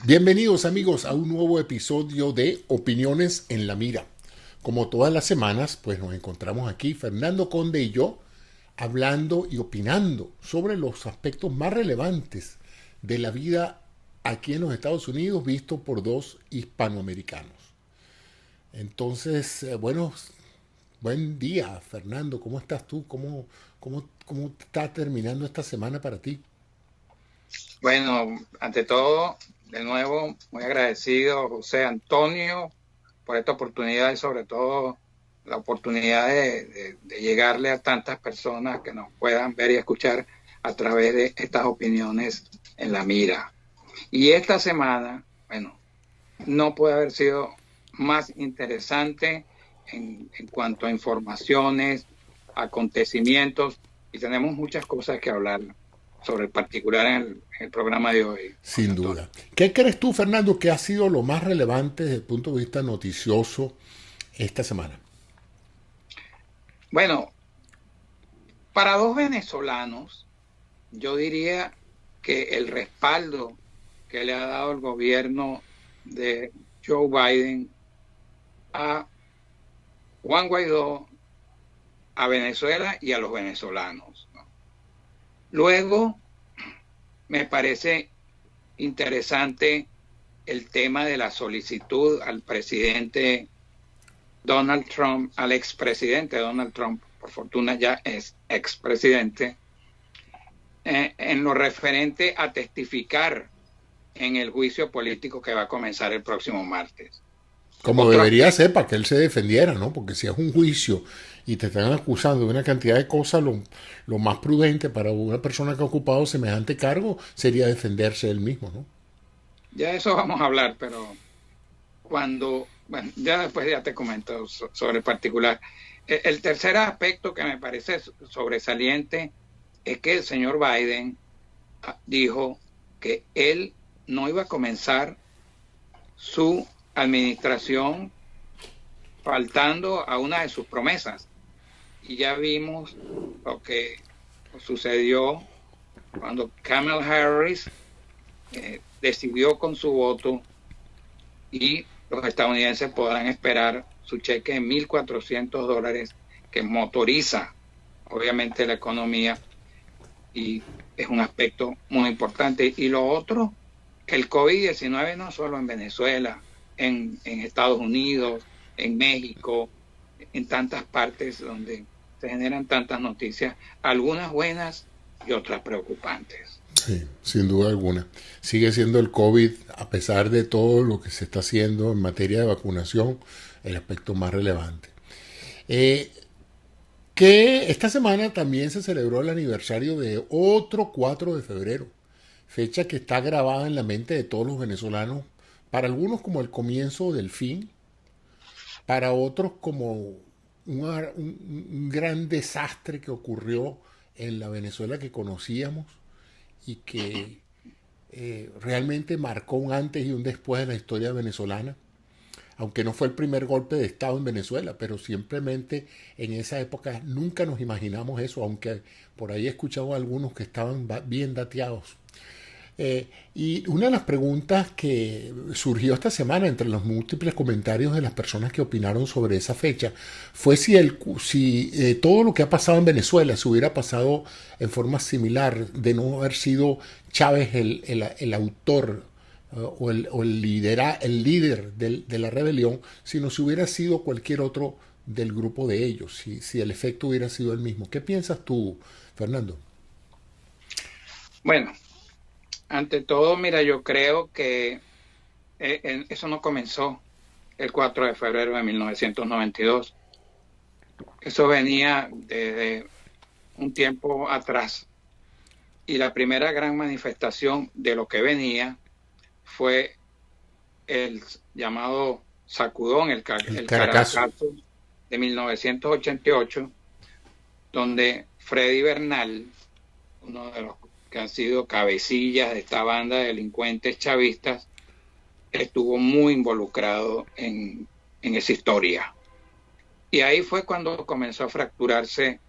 Bienvenidos amigos a un nuevo episodio de Opiniones en la Mira. Como todas las semanas, pues nos encontramos aquí Fernando Conde y yo hablando y opinando sobre los aspectos más relevantes de la vida aquí en los Estados Unidos visto por dos hispanoamericanos. Entonces, buen día Fernando, ¿cómo estás tú? ¿Cómo está terminando esta semana para ti? Bueno, ante todo, de nuevo, muy agradecido, José Antonio, por esta oportunidad y sobre todo la oportunidad de llegarle a tantas personas que nos puedan ver y escuchar a través de estas opiniones en la mira. Y esta semana, bueno, no puede haber sido más interesante en cuanto a informaciones, acontecimientos, y tenemos muchas cosas que hablar sobre el particular en el programa de hoy, José Sin Antonio. duda. ¿Qué crees tú, Fernando, que ha sido lo más relevante desde el punto de vista noticioso esta semana? Bueno, para dos venezolanos, yo diría que el respaldo que le ha dado el gobierno de Joe Biden a Juan Guaidó, a Venezuela y a los venezolanos, ¿no? Luego, me parece interesante el tema de la solicitud al presidente Donald Trump, al expresidente Donald Trump, por fortuna ya es expresidente, en lo referente a testificar en el juicio político que va a comenzar el próximo martes. Como Otro debería aspecto, ser para que él se defendiera, ¿no? Porque si es un juicio y te están acusando de una cantidad de cosas, lo más prudente para una persona que ha ocupado semejante cargo sería defenderse él mismo, ¿no? ya de eso vamos a hablar, pero bueno, ya después ya te comento sobre el particular. El tercer aspecto que me parece sobresaliente es que el señor Biden dijo que él no iba a comenzar su administración faltando a una de sus promesas. Y ya vimos lo que sucedió cuando Kamala Harris decidió con su voto y los estadounidenses podrán esperar su cheque de $1,400 que motoriza obviamente la economía y es un aspecto muy importante. Y lo otro, el COVID-19 no solo en Venezuela, en Estados Unidos, en México, en tantas partes donde se generan tantas noticias, algunas buenas y otras preocupantes. Sí, sin duda alguna. Sigue siendo el COVID, a pesar de todo lo que se está haciendo en materia de vacunación, el aspecto más relevante. Eh, que esta semana también se celebró el aniversario de otro 4 de febrero, fecha que está grabada en la mente de todos los venezolanos, para algunos como el comienzo del fin, para otros como un gran desastre que ocurrió en la Venezuela que conocíamos y que realmente marcó un antes y un después en la historia venezolana, aunque no fue el primer golpe de Estado en Venezuela, pero simplemente en esa época nunca nos imaginamos eso, aunque por ahí he escuchado a algunos que estaban bien dateados. Y una de las preguntas que surgió esta semana entre los múltiples comentarios de las personas que opinaron sobre esa fecha fue si todo lo que ha pasado en Venezuela se hubiera pasado en forma similar, de no haber sido Chávez el autor el líder de la rebelión, sino si hubiera sido cualquier otro del grupo de ellos, si el efecto hubiera sido el mismo. ¿Qué piensas tú, Fernando? Bueno, ante todo, mira, yo creo que eso no comenzó el 4 de febrero de 1992. Eso venía desde un tiempo atrás. Y la primera gran manifestación de lo que venía fue el llamado sacudón, El el Caracazo. Caracazo de 1988, donde Freddy Bernal, uno de los que han sido cabecillas de esta banda de delincuentes chavistas, estuvo muy involucrado en esa historia. Y ahí fue cuando comenzó a fracturarse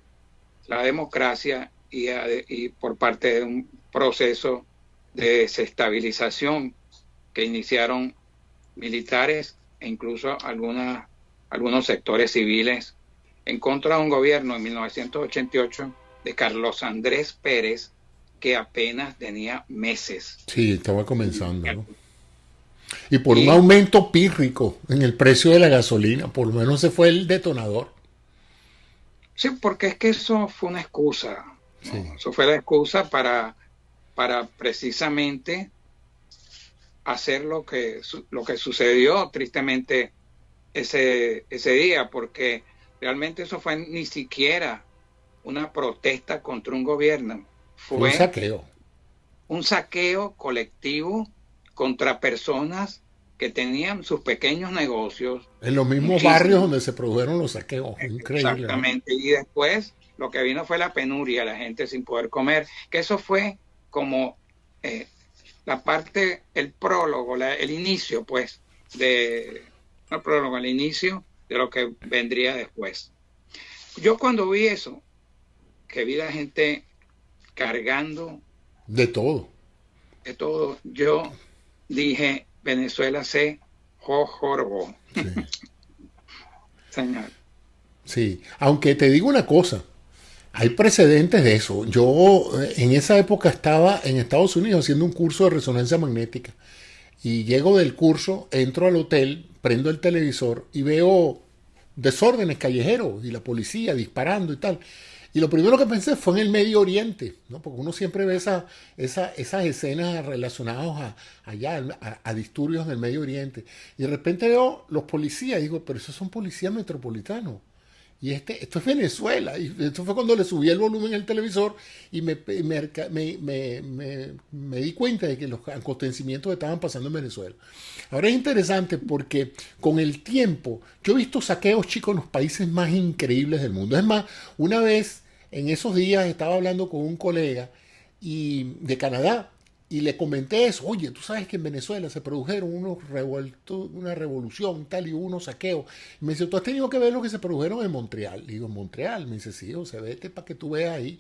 la democracia y por parte de un proceso de desestabilización que iniciaron militares e incluso algunos sectores civiles en contra de un gobierno en 1988 de Carlos Andrés Pérez, que apenas tenía meses. Sí, estaba comenzando, ¿no? Y por un aumento pírrico en el precio de la gasolina, por lo menos ese fue el detonador. Sí, porque es que eso fue una excusa, ¿no? Sí. Eso fue la excusa para precisamente hacer lo que sucedió tristemente ese día, porque realmente eso fue ni siquiera una protesta contra un gobierno, fue un saqueo colectivo contra personas que tenían sus pequeños negocios. En los mismos barrios donde se produjeron los saqueos. Increíble. Exactamente. ¿No? Y después lo que vino fue la penuria, la gente sin poder comer, que eso fue como la parte, el prólogo, el inicio, pues, no el prólogo, el inicio de lo que vendría después. Yo cuando vi eso, que vi la gente cargando de todo, yo dije, Venezuela se jorobó. Sí. Señor. Sí, aunque te digo una cosa, hay precedentes de eso. Yo en esa época estaba en Estados Unidos haciendo un curso de resonancia magnética y llego del curso, entro al hotel, prendo el televisor y veo desórdenes callejeros y la policía disparando y tal. Y lo primero que pensé fue en el Medio Oriente, ¿no? Porque uno siempre ve esas escenas relacionadas a disturbios en el Medio Oriente. Y de repente veo los policías y digo, pero esos son policías metropolitanos. Y esto es Venezuela. Y esto fue cuando le subí el volumen al televisor y me di cuenta de que los acontecimientos estaban pasando en Venezuela. Ahora es interesante porque con el tiempo yo he visto saqueos, chicos, en los países más increíbles del mundo. Es más, una vez en esos días estaba hablando con un colega de Canadá y le comenté eso. Oye, tú sabes que en Venezuela se produjeron una revolución tal y unos saqueos. Y me dice, ¿tú has tenido que ver lo que se produjeron en Montreal? Y digo, ¿en Montreal? Me dice, sí, o sea, vete para que tú veas ahí.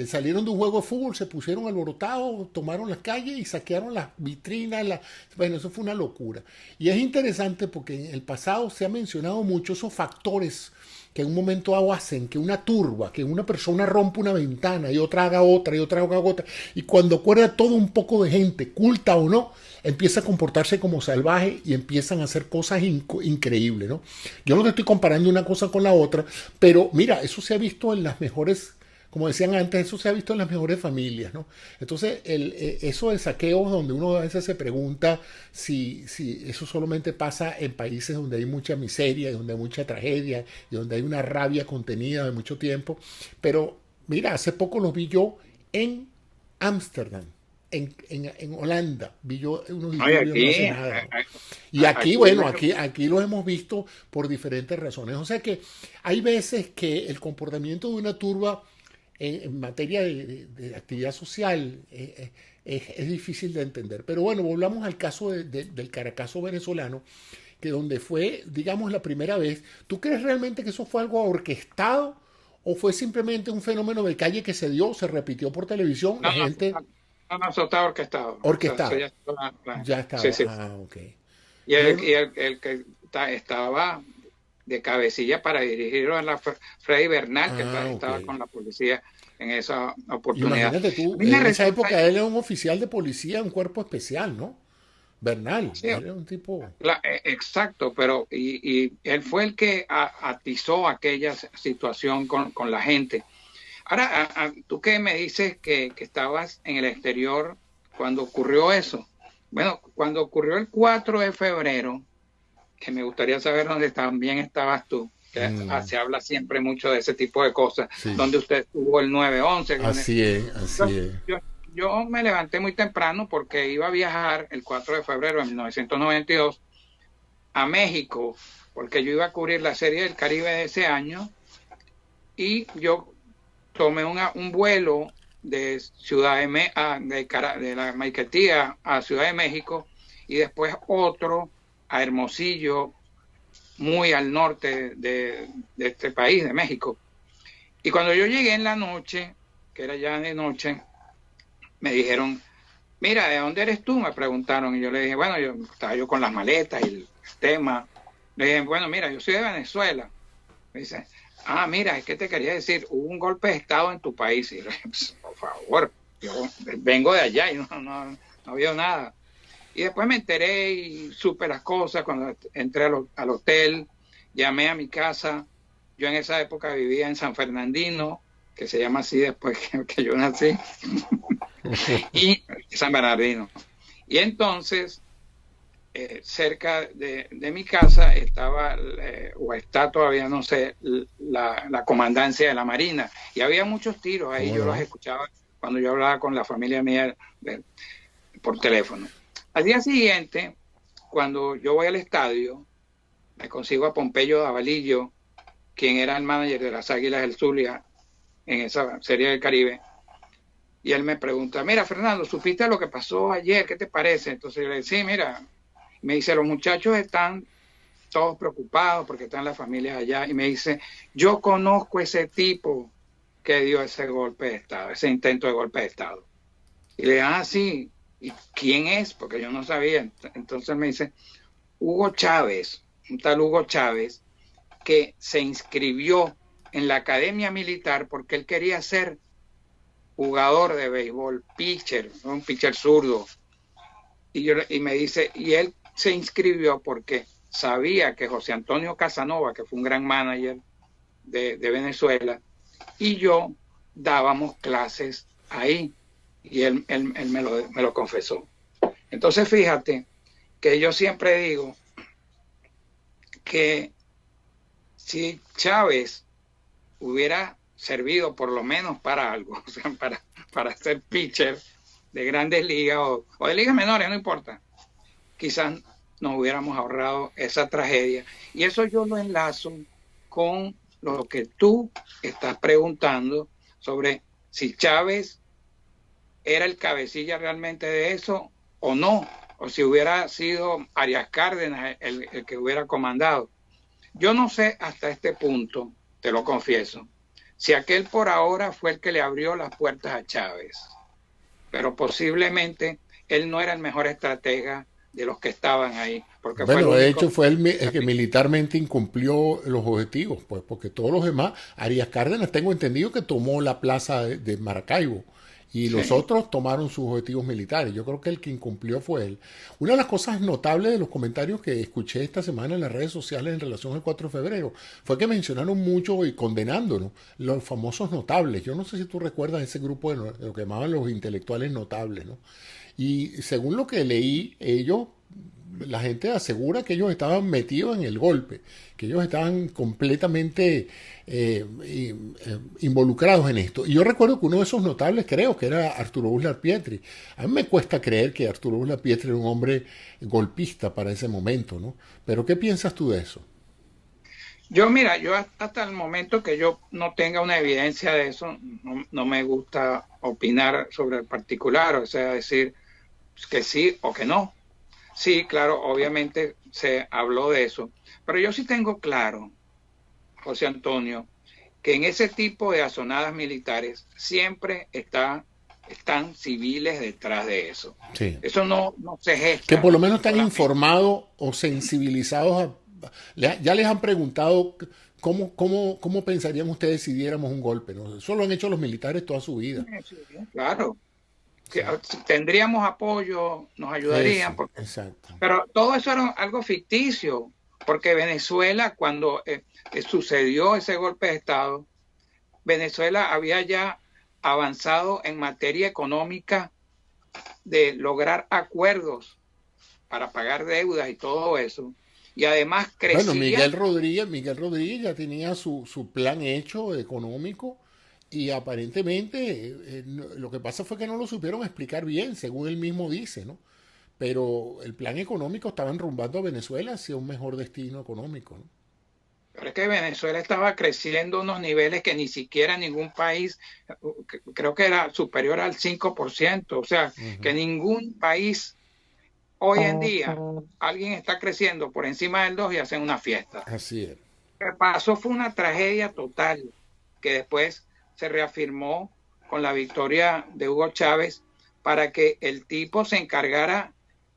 Salieron de un juego de fútbol, se pusieron alborotados, tomaron las calles y saquearon las vitrinas. Bueno, eso fue una locura. Y es interesante porque en el pasado se ha mencionado mucho esos factores que en un momento dado hacen que una turba, que una persona rompa una ventana y otra haga otra y otra haga otra, y cuando acuerda todo un poco de gente, culta o no, empieza a comportarse como salvaje y empiezan a hacer cosas increíbles, ¿no? Yo no te estoy comparando una cosa con la otra, pero mira, eso se ha visto en las mejores, como decían antes, eso se ha visto en las mejores familias, ¿no? Entonces, eso de saqueos donde uno a veces se pregunta si eso solamente pasa en países donde hay mucha miseria, donde hay mucha tragedia, y donde hay una rabia contenida de mucho tiempo. Pero, mira, hace poco lo vi yo en Ámsterdam, en Holanda, vi yo unos disturbios no hace nada. Y aquí, bueno, aquí lo hemos visto por diferentes razones. O sea que hay veces que el comportamiento de una turba en materia de actividad social es difícil de entender. Pero bueno, volvamos al caso del Caracazo venezolano, que donde fue, digamos, la primera vez. ¿Tú crees realmente que eso fue algo orquestado o fue simplemente un fenómeno de calle que se dio, se repitió por televisión? No, eso está orquestado. Orquestado. O sea, ya estaba. Sí. Ok. Y el que estaba de cabecilla para dirigirlo a Freddy Bernal, que estaba con la policía en esa oportunidad. Imagínate tú, en esa época él era un oficial de policía, un cuerpo especial, ¿no? Bernal, sí, era un tipo... Exacto, pero y él fue el que atizó aquella situación con la gente. Ahora, tú que me dices que estabas en el exterior cuando ocurrió eso. Bueno, cuando ocurrió el 4 de febrero, que me gustaría saber dónde también estabas tú, que se habla siempre mucho de ese tipo de cosas, sí. Donde usted estuvo el 9/11. Así es. Yo me levanté muy temprano porque iba a viajar el 4 de febrero de 1992 a México, porque yo iba a cubrir la Serie del Caribe de ese año, y yo tomé un vuelo de de la Maiquetía a Ciudad de México, y después otro a Hermosillo, muy al norte de este país, de México. Y cuando yo llegué en la noche, que era ya de noche, me dijeron, Mira, ¿de dónde eres tú? Me preguntaron y yo le dije, bueno, yo estaba yo con las maletas y el tema. Le dije, bueno, mira, yo soy de Venezuela. Me dice, mira, es que te quería decir, hubo un golpe de Estado en tu país. Y yo le dije, pues, por favor, yo vengo de allá y no había nada. Y después me enteré y supe las cosas cuando entré al hotel, llamé a mi casa. Yo en esa época vivía en San Fernandino, que se llama así después que yo nací, y San Bernardino. Y entonces, cerca de mi casa estaba, o está todavía, no sé, la comandancia de la Marina. Y había muchos tiros ahí, yo los escuchaba cuando yo hablaba con la familia mía por teléfono. Al día siguiente, cuando yo voy al estadio, me consigo a Pompeyo Davalillo, quien era el manager de las Águilas del Zulia en esa Serie del Caribe, y él me pregunta, mira, Fernando, ¿supiste lo que pasó ayer? ¿Qué te parece? Entonces yo le digo, sí, mira, me dice, los muchachos están todos preocupados porque están las familias allá, y me dice, yo conozco ese tipo que dio ese golpe de Estado, ese intento de golpe de Estado. Y le digo, sí, ¿y quién es? Porque yo no sabía. Entonces me dice, Hugo Chávez, un tal Hugo Chávez, que se inscribió en la Academia Militar porque él quería ser jugador de béisbol, pitcher, un pitcher zurdo. Y me dice, y él se inscribió porque sabía que José Antonio Casanova, que fue un gran manager de Venezuela, y yo dábamos clases ahí. Y él me lo confesó. Entonces, fíjate que yo siempre digo que si Chávez hubiera servido por lo menos para algo, o sea, para ser pitcher de grandes ligas o de ligas menores, no importa, quizás nos hubiéramos ahorrado esa tragedia. Y eso yo lo enlazo con lo que tú estás preguntando sobre si Chávez era el cabecilla realmente de eso o no, o si hubiera sido Arias Cárdenas el que hubiera comandado. Yo no sé hasta este punto, te lo confieso, si aquel por ahora fue el que le abrió las puertas a Chávez, pero posiblemente él no era el mejor estratega de los que estaban ahí. Porque bueno, de hecho fue el que militarmente incumplió los objetivos, pues, porque todos los demás, Arias Cárdenas, tengo entendido que tomó la plaza de Maracaibo, y los otros tomaron sus objetivos militares. Yo creo que el que incumplió fue él. Una de las cosas notables de los comentarios que escuché esta semana en las redes sociales en relación al 4 de febrero fue que mencionaron mucho y condenándonos los famosos notables. Yo no sé si tú recuerdas ese grupo de lo que llamaban los intelectuales notables, ¿no? Y según lo que leí, la gente asegura que ellos estaban metidos en el golpe, que ellos estaban completamente involucrados en esto. Y yo recuerdo que uno de esos notables, creo que era Arturo Uslar Pietri. A mí me cuesta creer que Arturo Uslar Pietri era un hombre golpista para ese momento, ¿no? Pero ¿qué piensas tú de eso? Mira, yo hasta el momento que yo no tenga una evidencia de eso, no me gusta opinar sobre el particular, o sea, decir que sí o que no. Sí, claro, obviamente se habló de eso, pero yo sí tengo claro, José Antonio, que en ese tipo de azonadas militares siempre están civiles detrás de eso. Sí. Eso no se gesta. Que por lo menos están informados o sensibilizados ya les han preguntado cómo pensarían ustedes si diéramos un golpe, ¿no? Eso lo han hecho los militares toda su vida. Sí, claro. Que tendríamos apoyo, nos ayudarían. Exacto. Pero todo eso era algo ficticio, porque Venezuela, cuando sucedió ese golpe de Estado, Venezuela había ya avanzado en materia económica de lograr acuerdos para pagar deudas y todo eso. Y además crecía... Bueno, Miguel Rodríguez ya tenía su plan hecho económico. Y aparentemente lo que pasa fue que no lo supieron explicar bien, según él mismo dice, ¿no? Pero el plan económico estaba enrumbando a Venezuela hacia un mejor destino económico, ¿no? Pero es que Venezuela estaba creciendo a unos niveles que ni siquiera ningún país, creo que era superior al 5%, o sea, que ningún país hoy en día, alguien está creciendo por encima del 2 y hacen una fiesta. Así es. Lo que pasó fue una tragedia total, que después se reafirmó con la victoria de Hugo Chávez para que el tipo se encargara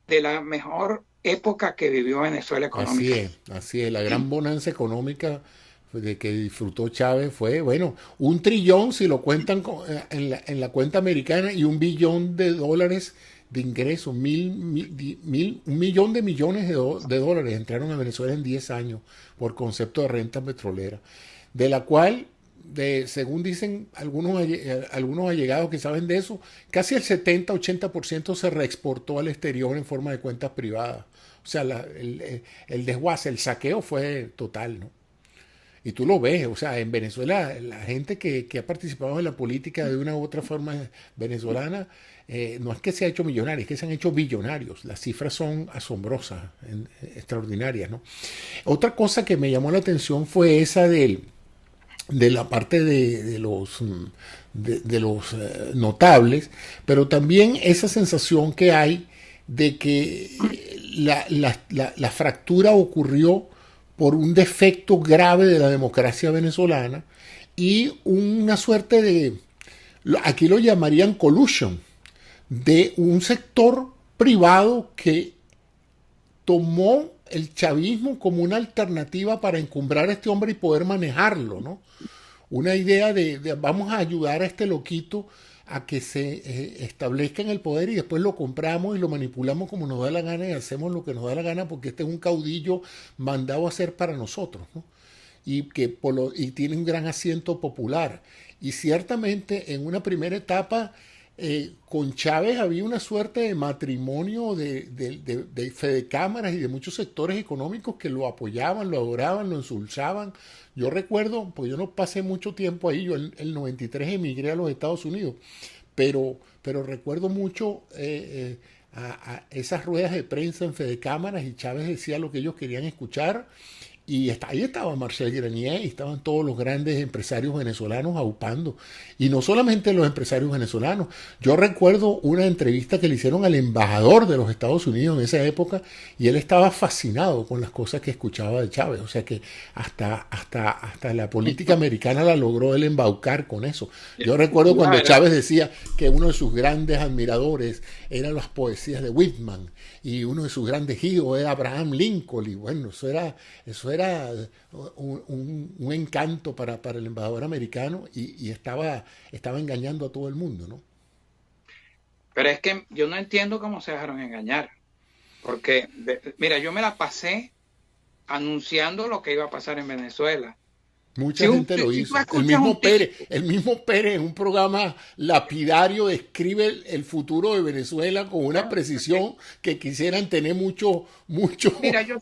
de la mejor época que vivió Venezuela económica. Así es. La gran bonanza económica de que disfrutó Chávez fue, bueno, 1 trillón si lo cuentan en la cuenta americana y 1 billón de dólares de ingresos, 1 millón de millones de dólares entraron a Venezuela en 10 años por concepto de renta petrolera, de la cual, según dicen algunos allegados que saben de eso, casi el 70-80% se reexportó al exterior en forma de cuentas privadas. O sea, el desguace, el saqueo fue total, ¿no? Y tú lo ves, o sea, en Venezuela la gente que ha participado en la política de una u otra forma venezolana, no es que se ha hecho millonario, es que se han hecho billonarios. Las cifras son asombrosas, extraordinarias, ¿no? Otra cosa que me llamó la atención fue esa de la parte de los notables, pero también esa sensación que hay de que la fractura ocurrió por un defecto grave de la democracia venezolana y una suerte de, aquí lo llamarían collusion, de un sector privado que tomó el chavismo como una alternativa para encumbrar a este hombre y poder manejarlo, ¿no? Una idea de vamos a ayudar a este loquito a que se establezca en el poder y después lo compramos y lo manipulamos como nos da la gana y hacemos lo que nos da la gana porque este es un caudillo mandado a hacer para nosotros, ¿no? Y y tiene un gran asiento popular. Y ciertamente en una primera etapa con Chávez había una suerte de matrimonio de fedecámaras y de muchos sectores económicos que lo apoyaban, lo adoraban, lo endulzaban. Yo recuerdo, pues yo no pasé mucho tiempo ahí, yo en el 93 emigré a los Estados Unidos, pero recuerdo mucho a esas ruedas de prensa en fedecámaras y Chávez decía lo que ellos querían escuchar. Y ahí estaba Marcel Granier y estaban todos los grandes empresarios venezolanos aupando. Y no solamente los empresarios venezolanos. Yo recuerdo una entrevista que le hicieron al embajador de los Estados Unidos en esa época y él estaba fascinado con las cosas que escuchaba de Chávez. O sea que hasta la política americana la logró él embaucar con eso. Yo recuerdo cuando Chávez decía que uno de sus grandes admiradores eran las poesías de Whitman y uno de sus grandes hijos era Abraham Lincoln. Y bueno, eso era un encanto para el embajador americano y estaba engañando a todo el mundo, ¿no? Pero es que yo no entiendo cómo se dejaron engañar. Porque, mira, yo me la pasé anunciando lo que iba a pasar en Venezuela. Mucha gente lo hizo. El mismo Pérez en un programa lapidario describe el futuro de Venezuela con una precisión que quisieran tener mucho. Mira, yo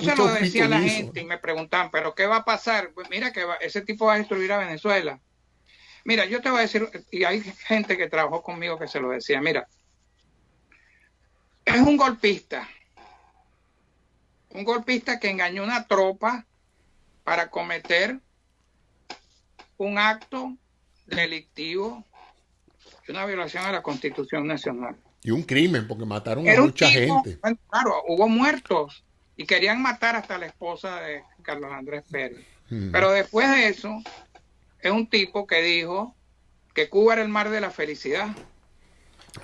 se lo decía a la gente y me preguntaban, ¿pero qué va a pasar? Pues mira que ese tipo va a destruir a Venezuela. Mira, yo te voy a decir, y hay gente que trabajó conmigo que se lo decía, mira, es un golpista que engañó a una tropa para cometer un acto delictivo y una violación a la Constitución Nacional. Y un crimen, porque mataron a mucha gente. Claro, hubo muertos y querían matar hasta la esposa de Carlos Andrés Pérez. Pero después de eso, es un tipo que dijo que Cuba era el mar de la felicidad.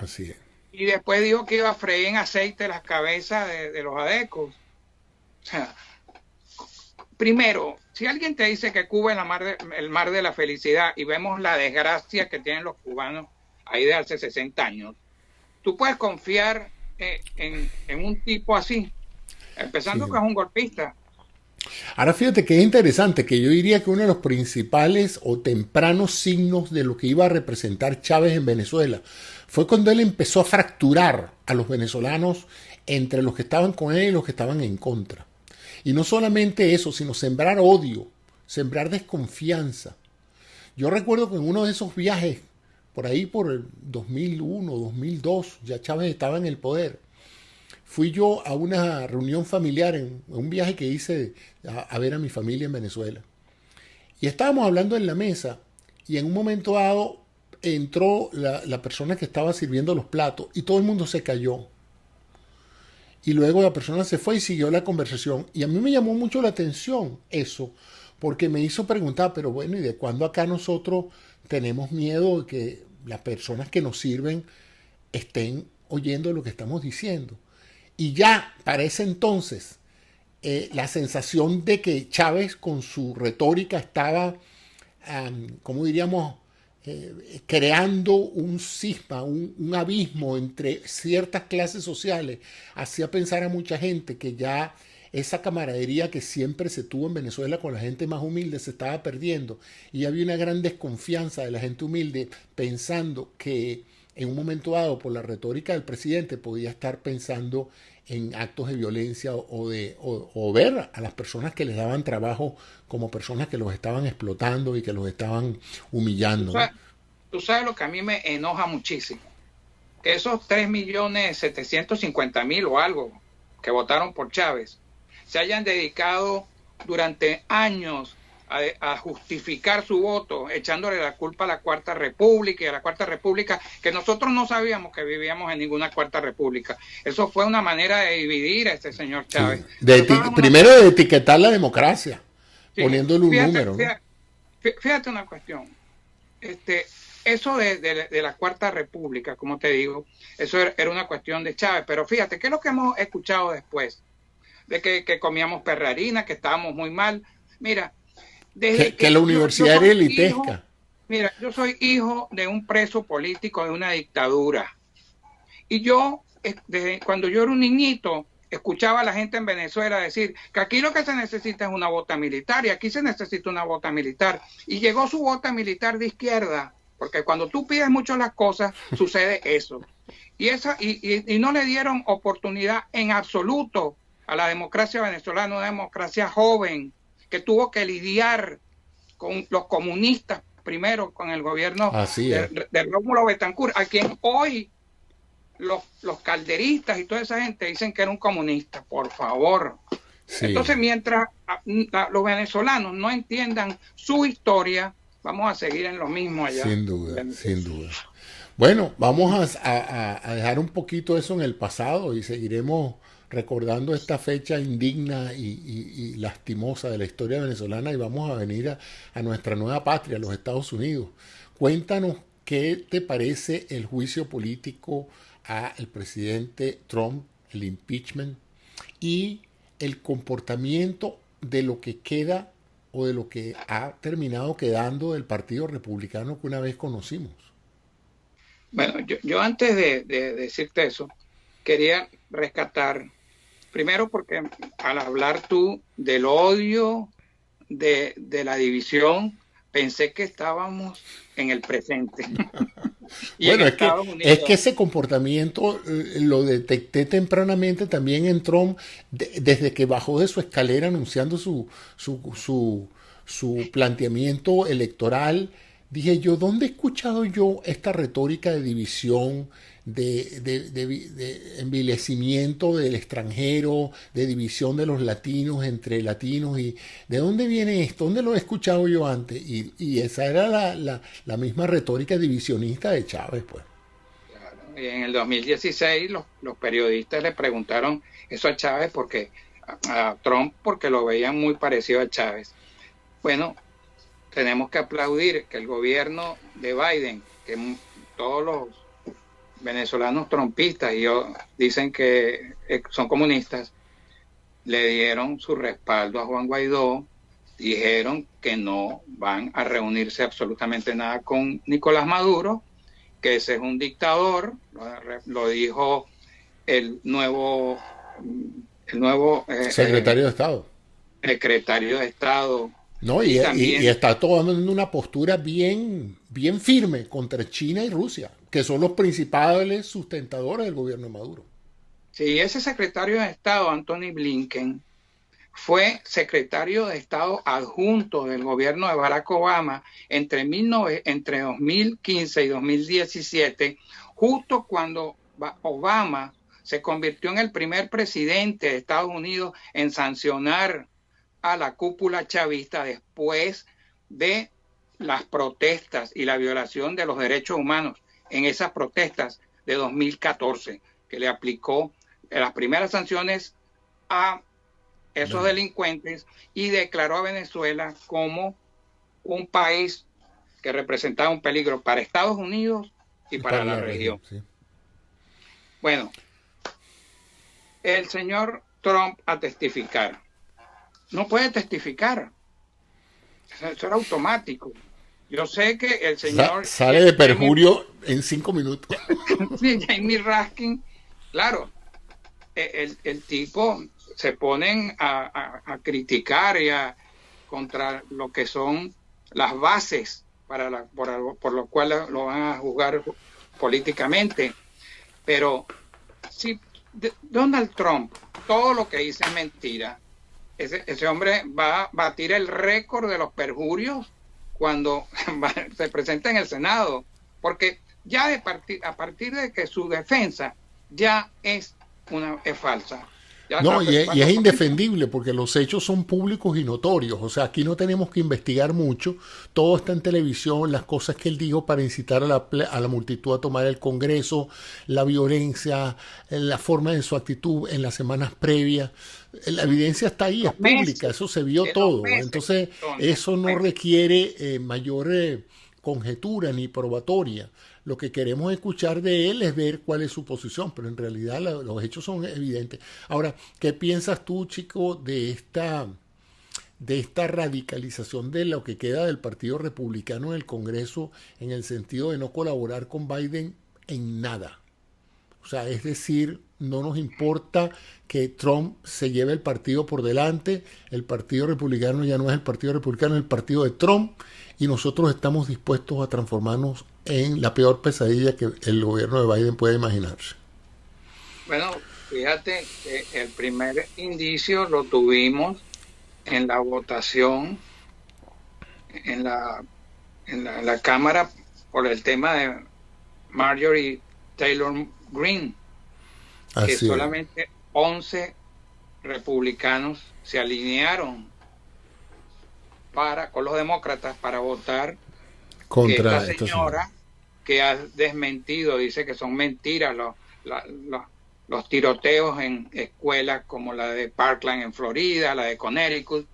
Así es. Y después dijo que iba a freír en aceite las cabezas de los adecos. O sea, primero, si alguien te dice que Cuba es el mar de la felicidad y vemos la desgracia que tienen los cubanos ahí de hace 60 años, tú puedes confiar en un tipo así, empezando que es un golpista. Ahora fíjate que es interesante, que yo diría que uno de los principales o tempranos signos de lo que iba a representar Chávez en Venezuela fue cuando él empezó a fracturar a los venezolanos entre los que estaban con él y los que estaban en contra. Y no solamente eso, sino sembrar odio, sembrar desconfianza. Yo recuerdo que en uno de esos viajes, por ahí por el 2001, 2002, ya Chávez estaba en el poder, fui yo a una reunión familiar en un viaje que hice a ver a mi familia en Venezuela. Y estábamos hablando en la mesa y en un momento dado entró la persona que estaba sirviendo los platos y todo el mundo se cayó. Y luego la persona se fue y siguió la conversación. Y a mí me llamó mucho la atención eso, porque me hizo preguntar, pero bueno, ¿y de cuándo acá nosotros tenemos miedo de que las personas que nos sirven estén oyendo lo que estamos diciendo. Y ya para ese entonces, la sensación de que Chávez con su retórica estaba, ¿cómo diríamos?, creando un cisma, un abismo entre ciertas clases sociales, hacía pensar a mucha gente que ya esa camaradería que siempre se tuvo en Venezuela con la gente más humilde se estaba perdiendo, y había una gran desconfianza de la gente humilde pensando que en un momento dado por la retórica del presidente podía estar pensando en actos de violencia o ver a las personas que les daban trabajo como personas que los estaban explotando y que los estaban humillando, ¿no? Tú sabes lo que a mí me enoja muchísimo, que esos 3.750.000 o algo que votaron por Chávez se hayan dedicado durante años a justificar su voto, echándole la culpa a la Cuarta República y a la Cuarta República, que nosotros no sabíamos que vivíamos en ninguna Cuarta República. Eso fue una manera de dividir a este señor Chávez. Sí. Primero de etiquetar la democracia, sí, poniéndole un número, ¿no? Fíjate una cuestión. Eso de la Cuarta República, como te digo, eso era una cuestión de Chávez. Pero fíjate, ¿qué es lo que hemos escuchado después? De que comíamos perrarina, que estábamos muy mal. Mira, desde que la universidad era elitesca. Mira, yo soy hijo de un preso político de una dictadura. Y yo, cuando yo era un niñito, escuchaba a la gente en Venezuela decir que aquí lo que se necesita es una bota militar, y aquí se necesita una bota militar. Y llegó su bota militar de izquierda, porque cuando tú pides mucho las cosas, sucede eso. Y no le dieron oportunidad en absoluto a la democracia venezolana, una democracia joven, que tuvo que lidiar con los comunistas primero, con el gobierno de Rómulo Betancourt, a quien hoy los calderistas y toda esa gente dicen que era un comunista, por favor. Sí. Entonces, mientras los venezolanos no entiendan su historia, vamos a seguir en lo mismo allá. Sin duda, sin duda. Bueno, vamos a dejar un poquito eso en el pasado y seguiremos recordando esta fecha indigna y lastimosa de la historia venezolana, y vamos a venir a nuestra nueva patria, los Estados Unidos. Cuéntanos qué te parece el juicio político al presidente Trump, el impeachment, y el comportamiento de lo que queda o de lo que ha terminado quedando del Partido Republicano que una vez conocimos. Bueno, yo antes de decirte eso, quería rescatar, primero porque al hablar tú del odio, de la división, pensé que estábamos en el presente. Bueno, es que ese comportamiento lo detecté tempranamente también en Trump, desde que bajó de su escalera anunciando su planteamiento electoral. Dije yo, ¿dónde he escuchado yo esta retórica de división, de envilecimiento del extranjero, de división de los latinos entre latinos? ¿Y de dónde viene esto? ¿Dónde lo he escuchado yo antes? Y esa era la misma retórica divisionista de Chávez, pues. Claro. Y en el 2016 los periodistas le preguntaron eso a Chávez, a Trump, porque lo veían muy parecido a Chávez. Bueno, tenemos que aplaudir que el gobierno de Biden, que todos los venezolanos trumpistas dicen que son comunistas, le dieron su respaldo a Juan Guaidó, dijeron que no van a reunirse absolutamente nada con Nicolás Maduro, que ese es un dictador, lo dijo el nuevo secretario de Estado. Secretario de Estado. No, y está tomando una postura bien firme contra China y Rusia, que son los principales sustentadores del gobierno de Maduro. Sí, ese secretario de Estado, Anthony Blinken, fue secretario de Estado adjunto del gobierno de Barack Obama entre 2015 y 2017, justo cuando Obama se convirtió en el primer presidente de Estados Unidos en sancionar a la cúpula chavista después de las protestas y la violación de los derechos humanos en esas protestas de 2014, que le aplicó las primeras sanciones a esos delincuentes y declaró a Venezuela como un país que representaba un peligro para Estados Unidos y para la región. Sí. Bueno, el señor Trump a testificar. No puede testificar. Eso era automático. Yo sé que el señor... Sale de perjurio en 5 minutos. Sí, Jamie Raskin, claro, el tipo se ponen a criticar contra lo que son las bases por lo cual lo van a juzgar políticamente. Pero si Donald Trump, todo lo que dice es mentira, ese hombre va a batir el récord de los perjurios cuando se presenta en el Senado, porque ya a partir de que su defensa ya es falsa. No, y es indefendible porque los hechos son públicos y notorios. O sea, aquí no tenemos que investigar mucho. Todo está en televisión, las cosas que él dijo para incitar a la multitud a tomar el Congreso, la violencia, la forma de su actitud en las semanas previas. La evidencia está ahí, es pública, eso se vio todo. Entonces, eso no requiere mayor conjetura ni probatoria. Lo que queremos escuchar de él es ver cuál es su posición, pero en realidad los hechos son evidentes. Ahora, ¿qué piensas tú, chico, de esta radicalización de lo que queda del Partido Republicano en el Congreso en el sentido de no colaborar con Biden en nada? O sea, es decir, no nos importa que Trump se lleve el partido por delante, el Partido Republicano ya no es el Partido Republicano, es el partido de Trump, y nosotros estamos dispuestos a transformarnos en la peor pesadilla que el gobierno de Biden puede imaginarse. Bueno, fíjate que el primer indicio lo tuvimos en la votación en la Cámara por el tema de Marjorie Taylor Greene, que solamente 11 republicanos se alinearon con los demócratas para votar contra esta señora que ha desmentido, dice que son mentiras los tiroteos en escuelas como la de Parkland en Florida, la de Connecticut,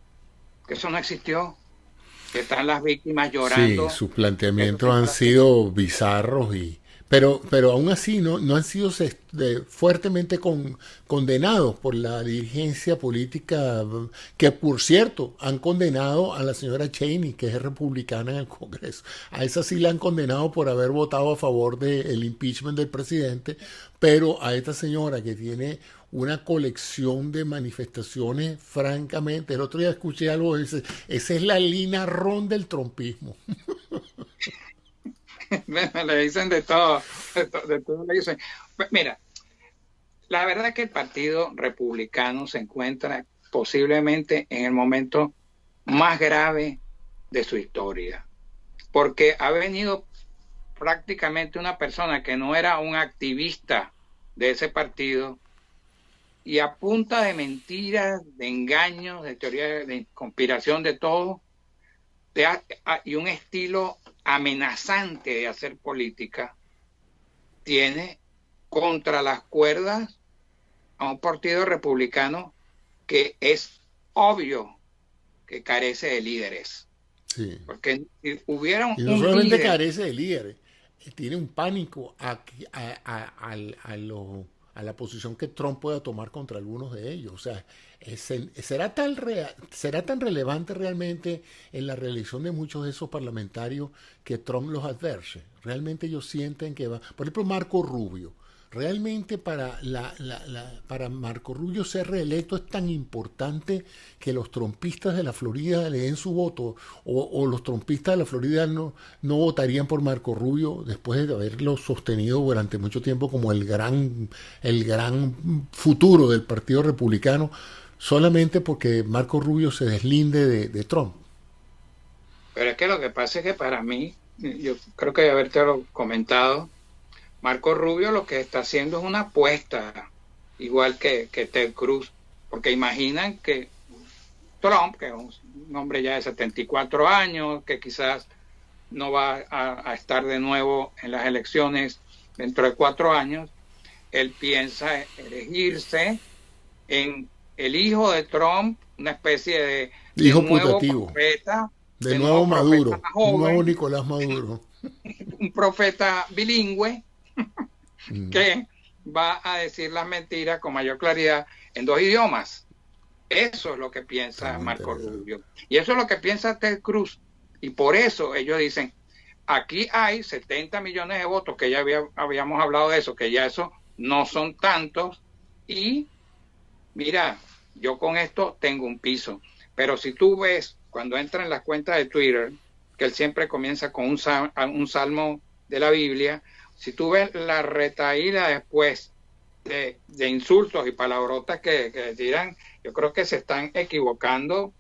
que eso no existió, que están las víctimas llorando. Sí, sus planteamientos han sido bizarros pero aún así no han sido fuertemente condenados por la dirigencia política, que por cierto han condenado a la señora Cheney, que es republicana en el Congreso. A esa sí la han condenado por haber votado a favor del impeachment del presidente, pero a esta señora que tiene una colección de manifestaciones, francamente, el otro día escuché algo, esa es la Lina Ron del trumpismo. Le dicen de todo le dicen. Mira, la verdad es que el Partido Republicano se encuentra posiblemente en el momento más grave de su historia, porque ha venido prácticamente una persona que no era un activista de ese partido, y a punta de mentiras, de engaños, de teoría de conspiración, de todo, y un estilo amenazante de hacer política, tiene contra las cuerdas a un partido republicano que es obvio que carece de líderes. Sí. Porque si hubiera y no solamente carece de líderes, tiene un pánico a la posición que Trump pueda tomar contra algunos de ellos. O sea, ¿será tan relevante realmente en la reelección de muchos de esos parlamentarios que Trump los adverse? Realmente ellos sienten que va... Por ejemplo, Marco Rubio. Realmente para Marco Rubio ser reelecto es tan importante que los trumpistas de la Florida le den su voto, o los trumpistas de la Florida no votarían por Marco Rubio después de haberlo sostenido durante mucho tiempo como el gran futuro del Partido Republicano, solamente porque Marco Rubio se deslinde de Trump. Pero es que lo que pasa es que para mí, yo creo que haberte lo comentado, Marco Rubio lo que está haciendo es una apuesta, igual que Ted Cruz, porque imaginan que Trump, que es un hombre ya de 74 años, que quizás no va a estar de nuevo en las elecciones dentro de 4 años, él piensa elegirse en el hijo de Trump, una especie de hijo nuevo putativo, profeta, de nuevo Maduro, joven, un nuevo Nicolás Maduro, un profeta bilingüe, que va a decir las mentiras con mayor claridad en 2 idiomas. Eso es lo que piensa Marco Rubio. Y eso es lo que piensa Ted Cruz. Y por eso ellos dicen, aquí hay 70 millones de votos, que ya habíamos hablado de eso, que ya eso no son tantos. Y mira, yo con esto tengo un piso. Pero si tú ves, cuando entra en las cuentas de Twitter, que él siempre comienza con un salmo de la Biblia, si tú ves la retaída después de insultos y palabrotas que tiran, yo creo que se están equivocando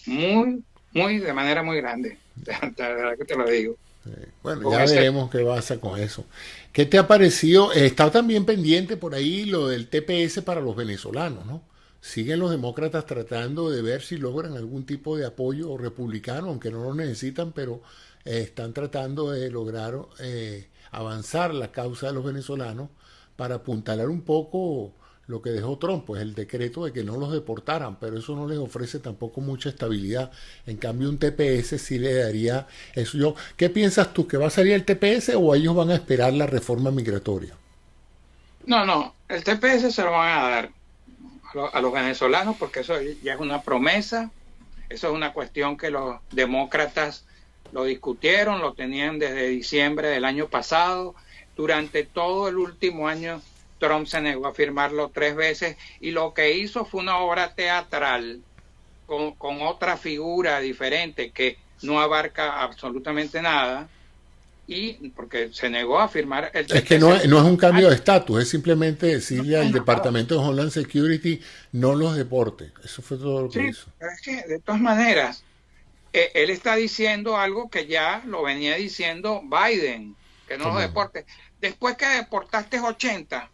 de manera muy grande. De verdad que te lo digo. Bueno, ya veremos qué pasa con eso. ¿Qué te ha parecido? Está también pendiente por ahí lo del TPS para los venezolanos, ¿no? Siguen los demócratas tratando de ver si logran algún tipo de apoyo republicano, aunque no lo necesitan, pero están tratando de lograr avanzar la causa de los venezolanos para apuntalar un poco lo que dejó Trump, pues el decreto de que no los deportaran, pero eso no les ofrece tampoco mucha estabilidad. En cambio, un TPS sí le daría eso. ¿Qué piensas tú? ¿Que va a salir el TPS o ellos van a esperar la reforma migratoria? No, el TPS se lo van a dar a los venezolanos porque eso ya es una promesa, eso es una cuestión que los demócratas lo discutieron, lo tenían desde diciembre del año pasado. Durante todo el último año Trump se negó a firmarlo 3 veces y lo que hizo fue una obra teatral con otra figura diferente que no abarca absolutamente nada, y porque se negó a firmar el TPS. Es que no es un cambio de estatus, es simplemente decirle al Departamento de Homeland Security no los deporte. Eso fue todo lo que hizo. Pero es que de todas maneras él está diciendo algo que ya lo venía diciendo Biden, que no los deporte. Después que deportaste 80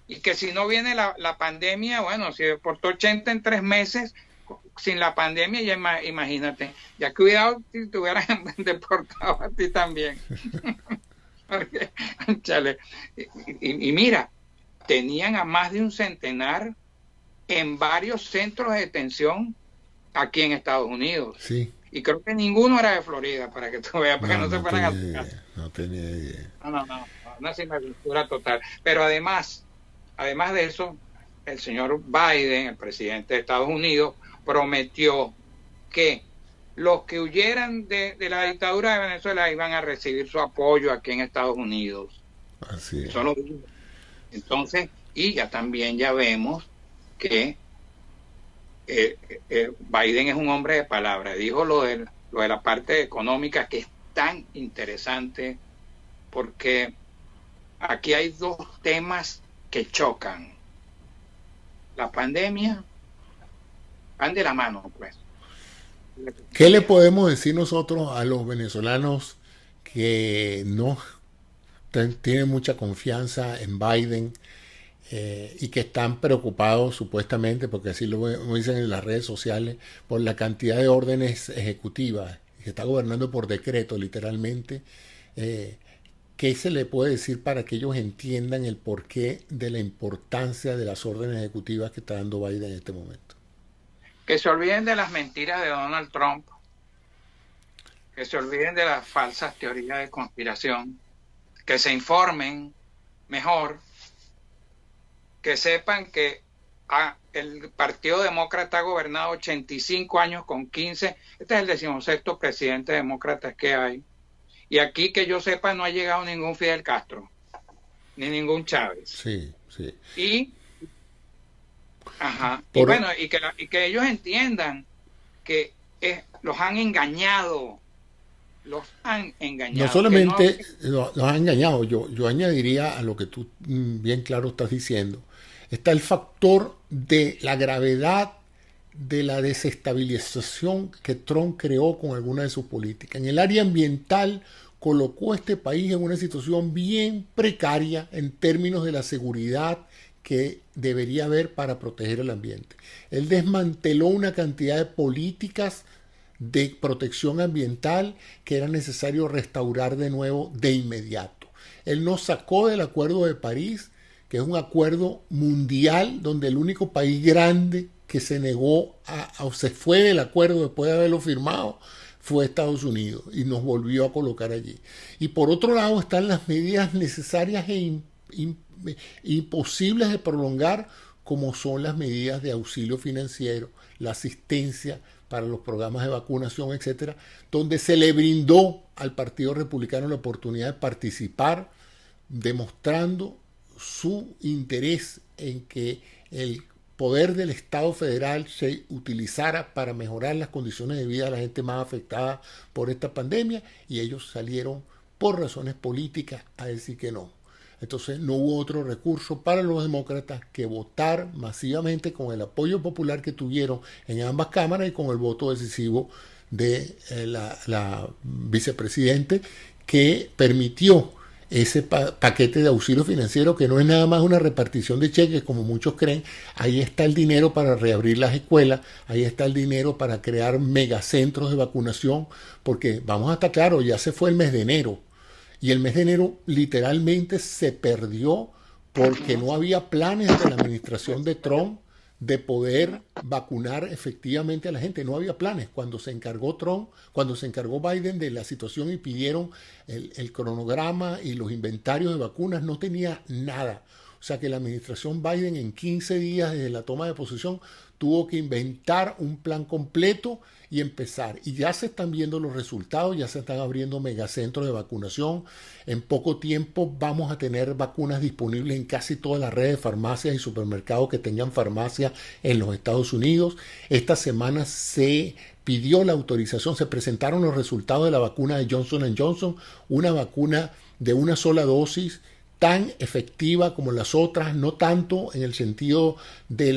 y que si no viene la pandemia, bueno, si deportó 80 en 3 meses sin la pandemia, ya imagínate, ya cuidado si te hubieran deportado a ti también. Porque, chale, y mira, tenían a más de un centenar en varios centros de detención aquí en Estados Unidos. Sí. Y creo que ninguno era de Florida, para que tú veas, para que no se fueran a... No tenía idea. No, una sinvergüenza total. Pero además de eso, el señor Biden, el presidente de Estados Unidos, prometió que los que huyeran de la dictadura de Venezuela iban a recibir su apoyo aquí en Estados Unidos. Así es. Eso lo dijo. Entonces, y ya vemos que Biden es un hombre de palabra. Dijo lo de la parte económica, que es tan interesante, porque aquí hay 2 temas que chocan. La pandemia van de la mano, pues. ¿Qué le podemos decir nosotros a los venezolanos que no tienen mucha confianza en Biden y que están preocupados supuestamente, porque así lo dicen en las redes sociales, por la cantidad de órdenes ejecutivas, que está gobernando por decreto literalmente? ¿Qué se le puede decir para que ellos entiendan el porqué de la importancia de las órdenes ejecutivas que está dando Biden en este momento? Que se olviden de las mentiras de Donald Trump, que se olviden de las falsas teorías de conspiración, que se informen mejor, que sepan que el Partido Demócrata ha gobernado 85 años con 15, este es el 16º presidente demócrata que hay, y aquí que yo sepa no ha llegado ningún Fidel Castro, ni ningún Chávez. Sí. Y y bueno, y que ellos entiendan que los han engañado. No solamente los han engañado, yo añadiría a lo que tú bien claro estás diciendo, está el factor de la gravedad de la desestabilización que Trump creó con alguna de sus políticas. En el área ambiental colocó a este país en una situación bien precaria en términos de la seguridad que debería haber para proteger el ambiente. Él desmanteló una cantidad de políticas de protección ambiental que era necesario restaurar de nuevo de inmediato. Él nos sacó del Acuerdo de París, que es un acuerdo mundial donde el único país grande que se negó o se fue del acuerdo después de haberlo firmado fue Estados Unidos, y nos volvió a colocar allí. Y por otro lado están las medidas necesarias e imposibles de prolongar, como son las medidas de auxilio financiero, la asistencia para los programas de vacunación, etcétera, donde se le brindó al Partido Republicano la oportunidad de participar, demostrando su interés en que el poder del Estado federal se utilizara para mejorar las condiciones de vida de la gente más afectada por esta pandemia, y ellos salieron por razones políticas a decir que no. Entonces no hubo otro recurso para los demócratas que votar masivamente con el apoyo popular que tuvieron en ambas cámaras y con el voto decisivo de la vicepresidente, que permitió ese paquete de auxilio financiero, que no es nada más una repartición de cheques como muchos creen. Ahí está el dinero para reabrir las escuelas, ahí está el dinero para crear megacentros de vacunación, porque vamos a estar claros, ya se fue el mes de enero, y el mes de enero literalmente se perdió porque no había planes de la administración de Trump de poder vacunar efectivamente a la gente. No había planes. Cuando se encargó Trump, cuando se encargó Biden de la situación y pidieron el cronograma y los inventarios de vacunas, no tenía nada. O sea que la administración Biden en 15 días desde la toma de posesión tuvo que inventar un plan completo y empezar. Y ya se están viendo los resultados, ya se están abriendo megacentros de vacunación. En poco tiempo vamos a tener vacunas disponibles en casi todas las redes de farmacias y supermercados que tengan farmacia en los Estados Unidos. Esta semana se pidió la autorización, se presentaron los resultados de la vacuna de Johnson & Johnson, una vacuna de una sola dosis, tan efectiva como las otras, no tanto en el sentido de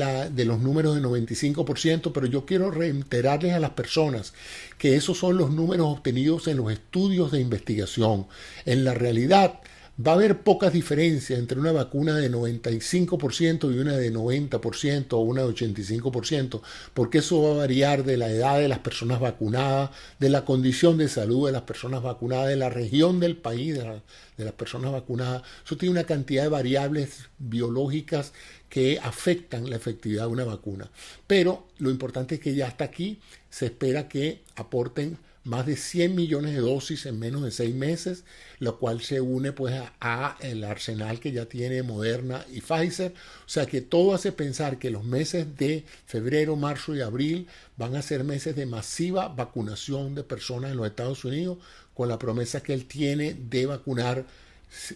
los números de 95%, pero yo quiero reiterarles a las personas que esos son los números obtenidos en los estudios de investigación. En la realidad va a haber pocas diferencias entre una vacuna de 95% y una de 90% o una de 85%, porque eso va a variar de la edad de las personas vacunadas, de la condición de salud de las personas vacunadas, de la región del país de las personas vacunadas. Eso tiene una cantidad de variables biológicas que afectan la efectividad de una vacuna. Pero lo importante es que ya está aquí. Se espera que aporten más de 100 millones de dosis en menos de 6 meses, lo cual se une pues a el arsenal que ya tiene Moderna y Pfizer. O sea que todo hace pensar que los meses de febrero, marzo y abril van a ser meses de masiva vacunación de personas en los Estados Unidos, con la promesa que él tiene de vacunar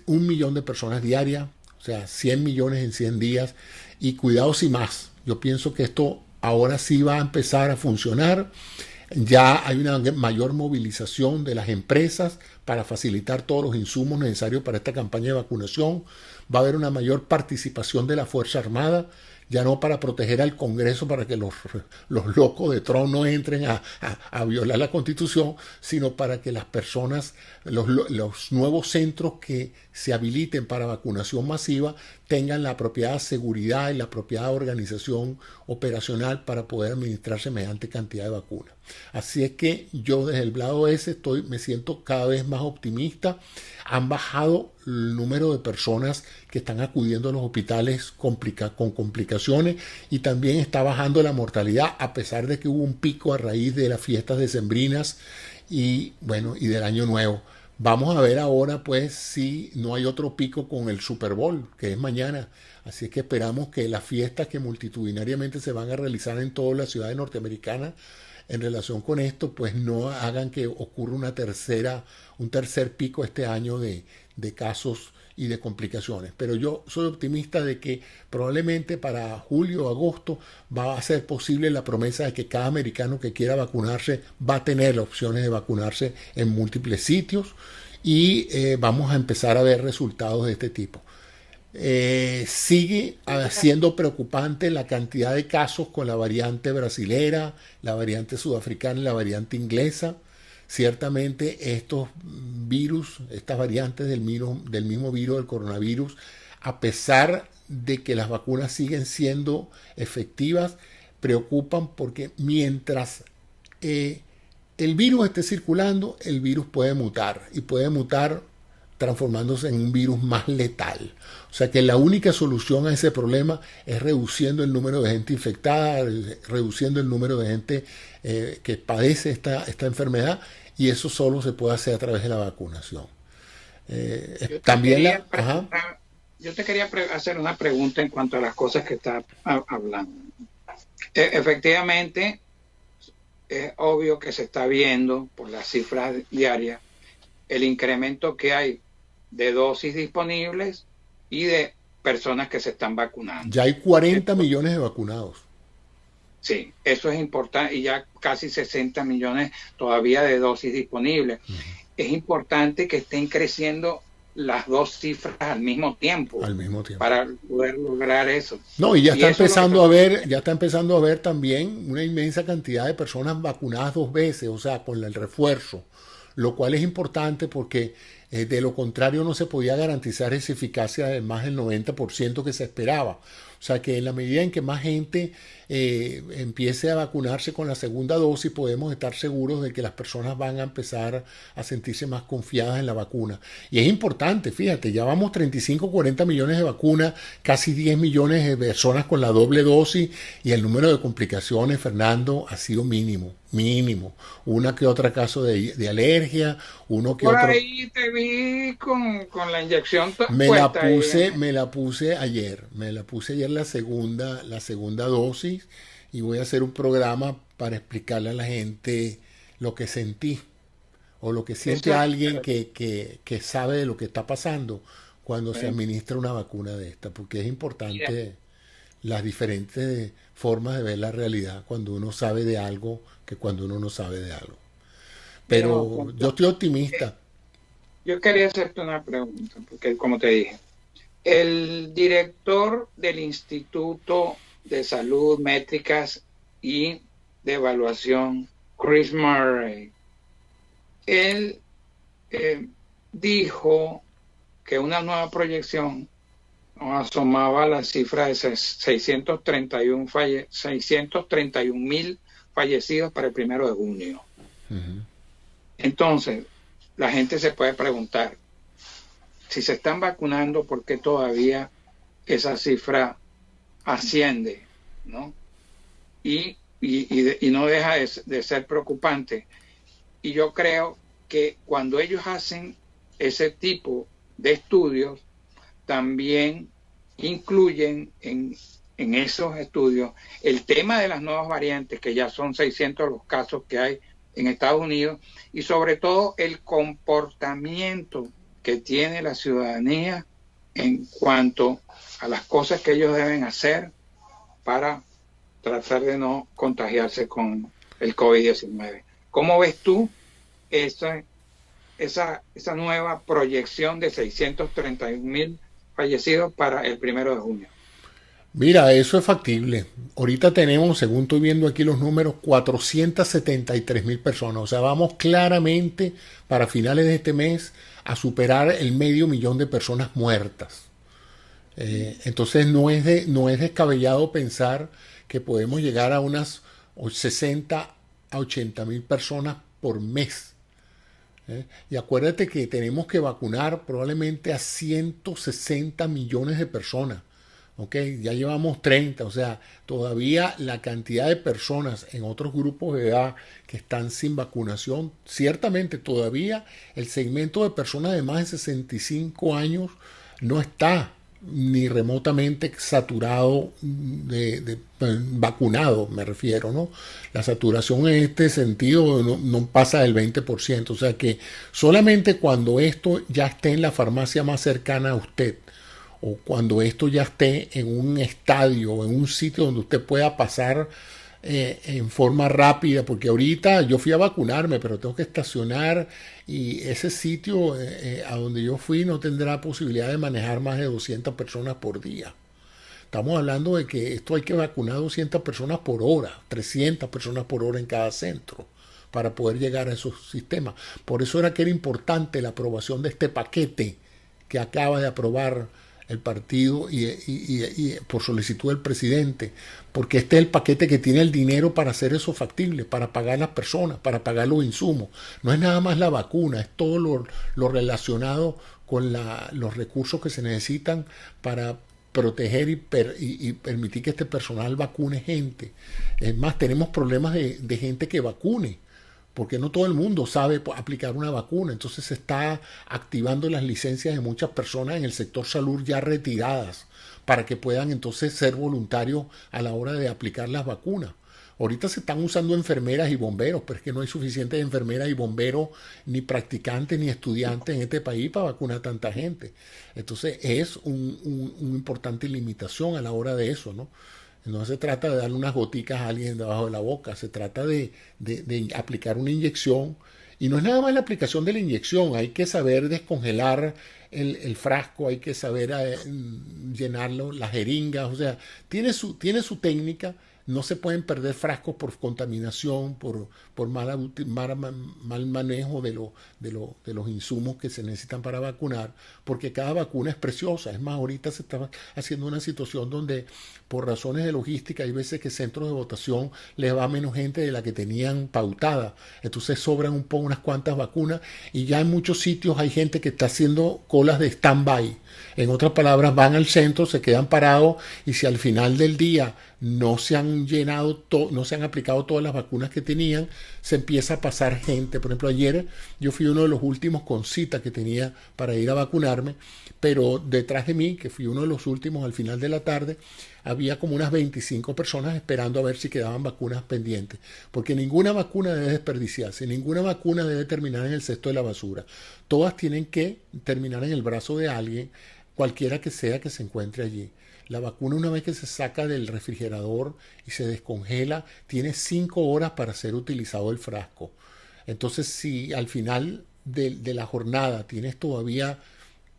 1 millón de personas diarias, o sea, 100 millones en 100 días, y cuidados y más. Yo pienso que esto ahora sí va a empezar a funcionar. Ya hay una mayor movilización de las empresas para facilitar todos los insumos necesarios para esta campaña de vacunación. Va a haber una mayor participación de la Fuerza Armada, ya no para proteger al Congreso, para que los locos de Trump no entren a violar la Constitución, sino para que las personas, los nuevos centros que se habiliten para vacunación masiva tengan la apropiada seguridad y la apropiada organización operacional para poder administrar semejante cantidad de vacunas. Así es que yo desde el lado ese me siento cada vez más optimista. Han bajado el número de personas que están acudiendo a los hospitales con complicaciones, y también está bajando la mortalidad, a pesar de que hubo un pico a raíz de las fiestas decembrinas y del Año Nuevo. Vamos a ver ahora pues si no hay otro pico con el Super Bowl, que es mañana. Así es que esperamos que las fiestas que multitudinariamente se van a realizar en todas las ciudades norteamericanas en relación con esto, pues no hagan que ocurra un tercer pico este año de casos y de complicaciones. Pero yo soy optimista de que probablemente para julio o agosto va a ser posible la promesa de que cada americano que quiera vacunarse va a tener opciones de vacunarse en múltiples sitios, y vamos a empezar a ver resultados de este tipo. Sigue siendo preocupante la cantidad de casos con la variante brasilera, la variante sudafricana y la variante inglesa. Ciertamente estos virus, estas variantes del mismo virus del coronavirus, a pesar de que las vacunas siguen siendo efectivas, preocupan, porque mientras el virus esté circulando, el virus puede mutar, y puede mutar transformándose en un virus más letal. O sea que la única solución a ese problema es reduciendo el número de gente infectada, reduciendo el número de gente que padece esta enfermedad, y eso solo se puede hacer a través de la vacunación. También yo te quería hacer una pregunta en cuanto a las cosas que estás hablando. Efectivamente, es obvio que se está viendo por las cifras diarias el incremento que hay de dosis disponibles y de personas que se están vacunando. Ya hay 40 millones de vacunados. Sí, eso es importante, y ya casi 60 millones todavía de dosis disponibles. Es importante que estén creciendo las dos cifras al mismo tiempo. Al mismo tiempo. Para poder lograr eso. No, y ya está empezando a ver, ya está empezando a ver también una inmensa cantidad de personas vacunadas 2 veces, o sea, con el refuerzo, lo cual es importante porque de lo contrario no se podía garantizar esa eficacia de más del 90% que se esperaba. O sea que en la medida en que más gente empiece a vacunarse con la segunda dosis, podemos estar seguros de que las personas van a empezar a sentirse más confiadas en la vacuna. Y es importante, fíjate, ya vamos 35, 40 millones de vacunas, casi 10 millones de personas con la doble dosis, y el número de complicaciones, Fernando, ha sido mínimo. Una que otra caso de alergia, uno que por otro. Ahí te vi con la inyección me la puse ayer la segunda dosis, y voy a hacer un programa para explicarle a la gente lo que sentí o lo que siente alguien que sabe de lo que está pasando cuando se administra una vacuna de esta, porque es importante las diferentes formas de ver la realidad cuando uno sabe de algo que cuando uno no sabe de algo. Pero yo estoy optimista. Yo quería hacerte una pregunta, porque como te dije, el director del Instituto de Salud, Métricas y de Evaluación, Chris Murray, él dijo que una nueva proyección asomaba la cifra de 631.000 fallecidos para el 1 de junio. Uh-huh. Entonces, la gente se puede preguntar, si se están vacunando, ¿por qué todavía esa cifra asciende, ¿no? Y no deja de ser preocupante. Y yo creo que cuando ellos hacen ese tipo de estudios, también incluyen en esos estudios el tema de las nuevas variantes, que ya son 600 los casos que hay en Estados Unidos, y sobre todo el comportamiento que tiene la ciudadanía en cuanto a las cosas que ellos deben hacer para tratar de no contagiarse con el COVID-19. ¿Cómo ves tú esa nueva proyección de 631.000 fallecidos para el 1 de junio? Mira, eso es factible. Ahorita tenemos, según estoy viendo aquí los números, 473.000 personas. O sea, vamos claramente para finales de este mes a superar el 500.000 de personas muertas. Entonces no es descabellado pensar que podemos llegar a unas 60 a 80.000 personas por mes. Y acuérdate que tenemos que vacunar probablemente a 160 millones de personas. Okay, ya llevamos 30, o sea, todavía la cantidad de personas en otros grupos de edad que están sin vacunación, ciertamente todavía el segmento de personas de más de 65 años no está ni remotamente saturado vacunado, me refiero, ¿no? La saturación en este sentido no pasa del 20%, o sea que solamente cuando esto ya esté en la farmacia más cercana a usted, o cuando esto ya esté en un estadio o en un sitio donde usted pueda pasar en forma rápida, porque ahorita yo fui a vacunarme, pero tengo que estacionar, y ese sitio a donde yo fui no tendrá posibilidad de manejar más de 200 personas por día. Estamos hablando de que esto hay que vacunar 200 personas por hora, 300 personas por hora en cada centro, para poder llegar a esos sistemas. Por eso era que era importante la aprobación de este paquete que acaba de aprobar el partido y por solicitud del presidente, porque este es el paquete que tiene el dinero para hacer eso factible, para pagar las personas, para pagar los insumos. No es nada más la vacuna, es todo lo relacionado con los recursos que se necesitan para proteger y permitir que este personal vacune gente. Es más, tenemos problemas de gente que vacune, porque no todo el mundo sabe aplicar una vacuna. Entonces se está activando las licencias de muchas personas en el sector salud ya retiradas para que puedan entonces ser voluntarios a la hora de aplicar las vacunas. Ahorita se están usando enfermeras y bomberos, pero es que no hay suficientes enfermeras y bomberos, ni practicantes, ni estudiantes en este país para vacunar a tanta gente. Entonces es una importante limitación a la hora de eso, ¿no? No se trata de darle unas goticas a alguien debajo de la boca, se trata de aplicar una inyección. Y no es nada más la aplicación de la inyección, hay que saber descongelar el frasco, hay que saber llenarlo, las jeringas, o sea, tiene su técnica. No se pueden perder frascos por contaminación, por mal manejo de los insumos que se necesitan para vacunar, porque cada vacuna es preciosa. Es más, ahorita se está haciendo una situación donde por razones de logística hay veces que centros de votación les va menos gente de la que tenían pautada. Entonces sobran un poco unas cuantas vacunas y ya en muchos sitios hay gente que está haciendo colas de stand-by. En otras palabras, van al centro, se quedan parados y si al final del día no se han no se han aplicado todas las vacunas que tenían, se empieza a pasar gente. Por ejemplo, ayer yo fui uno de los últimos con cita que tenía para ir a vacunarme, pero detrás de mí, que fui uno de los últimos al final de la tarde, había como unas 25 personas esperando a ver si quedaban vacunas pendientes, porque ninguna vacuna debe desperdiciarse, ninguna vacuna debe terminar en el cesto de la basura. Todas tienen que terminar en el brazo de alguien, cualquiera que sea que se encuentre allí. La vacuna, una vez que se saca del refrigerador y se descongela, tiene 5 horas para ser utilizado el frasco. Entonces, si al final de la jornada tienes todavía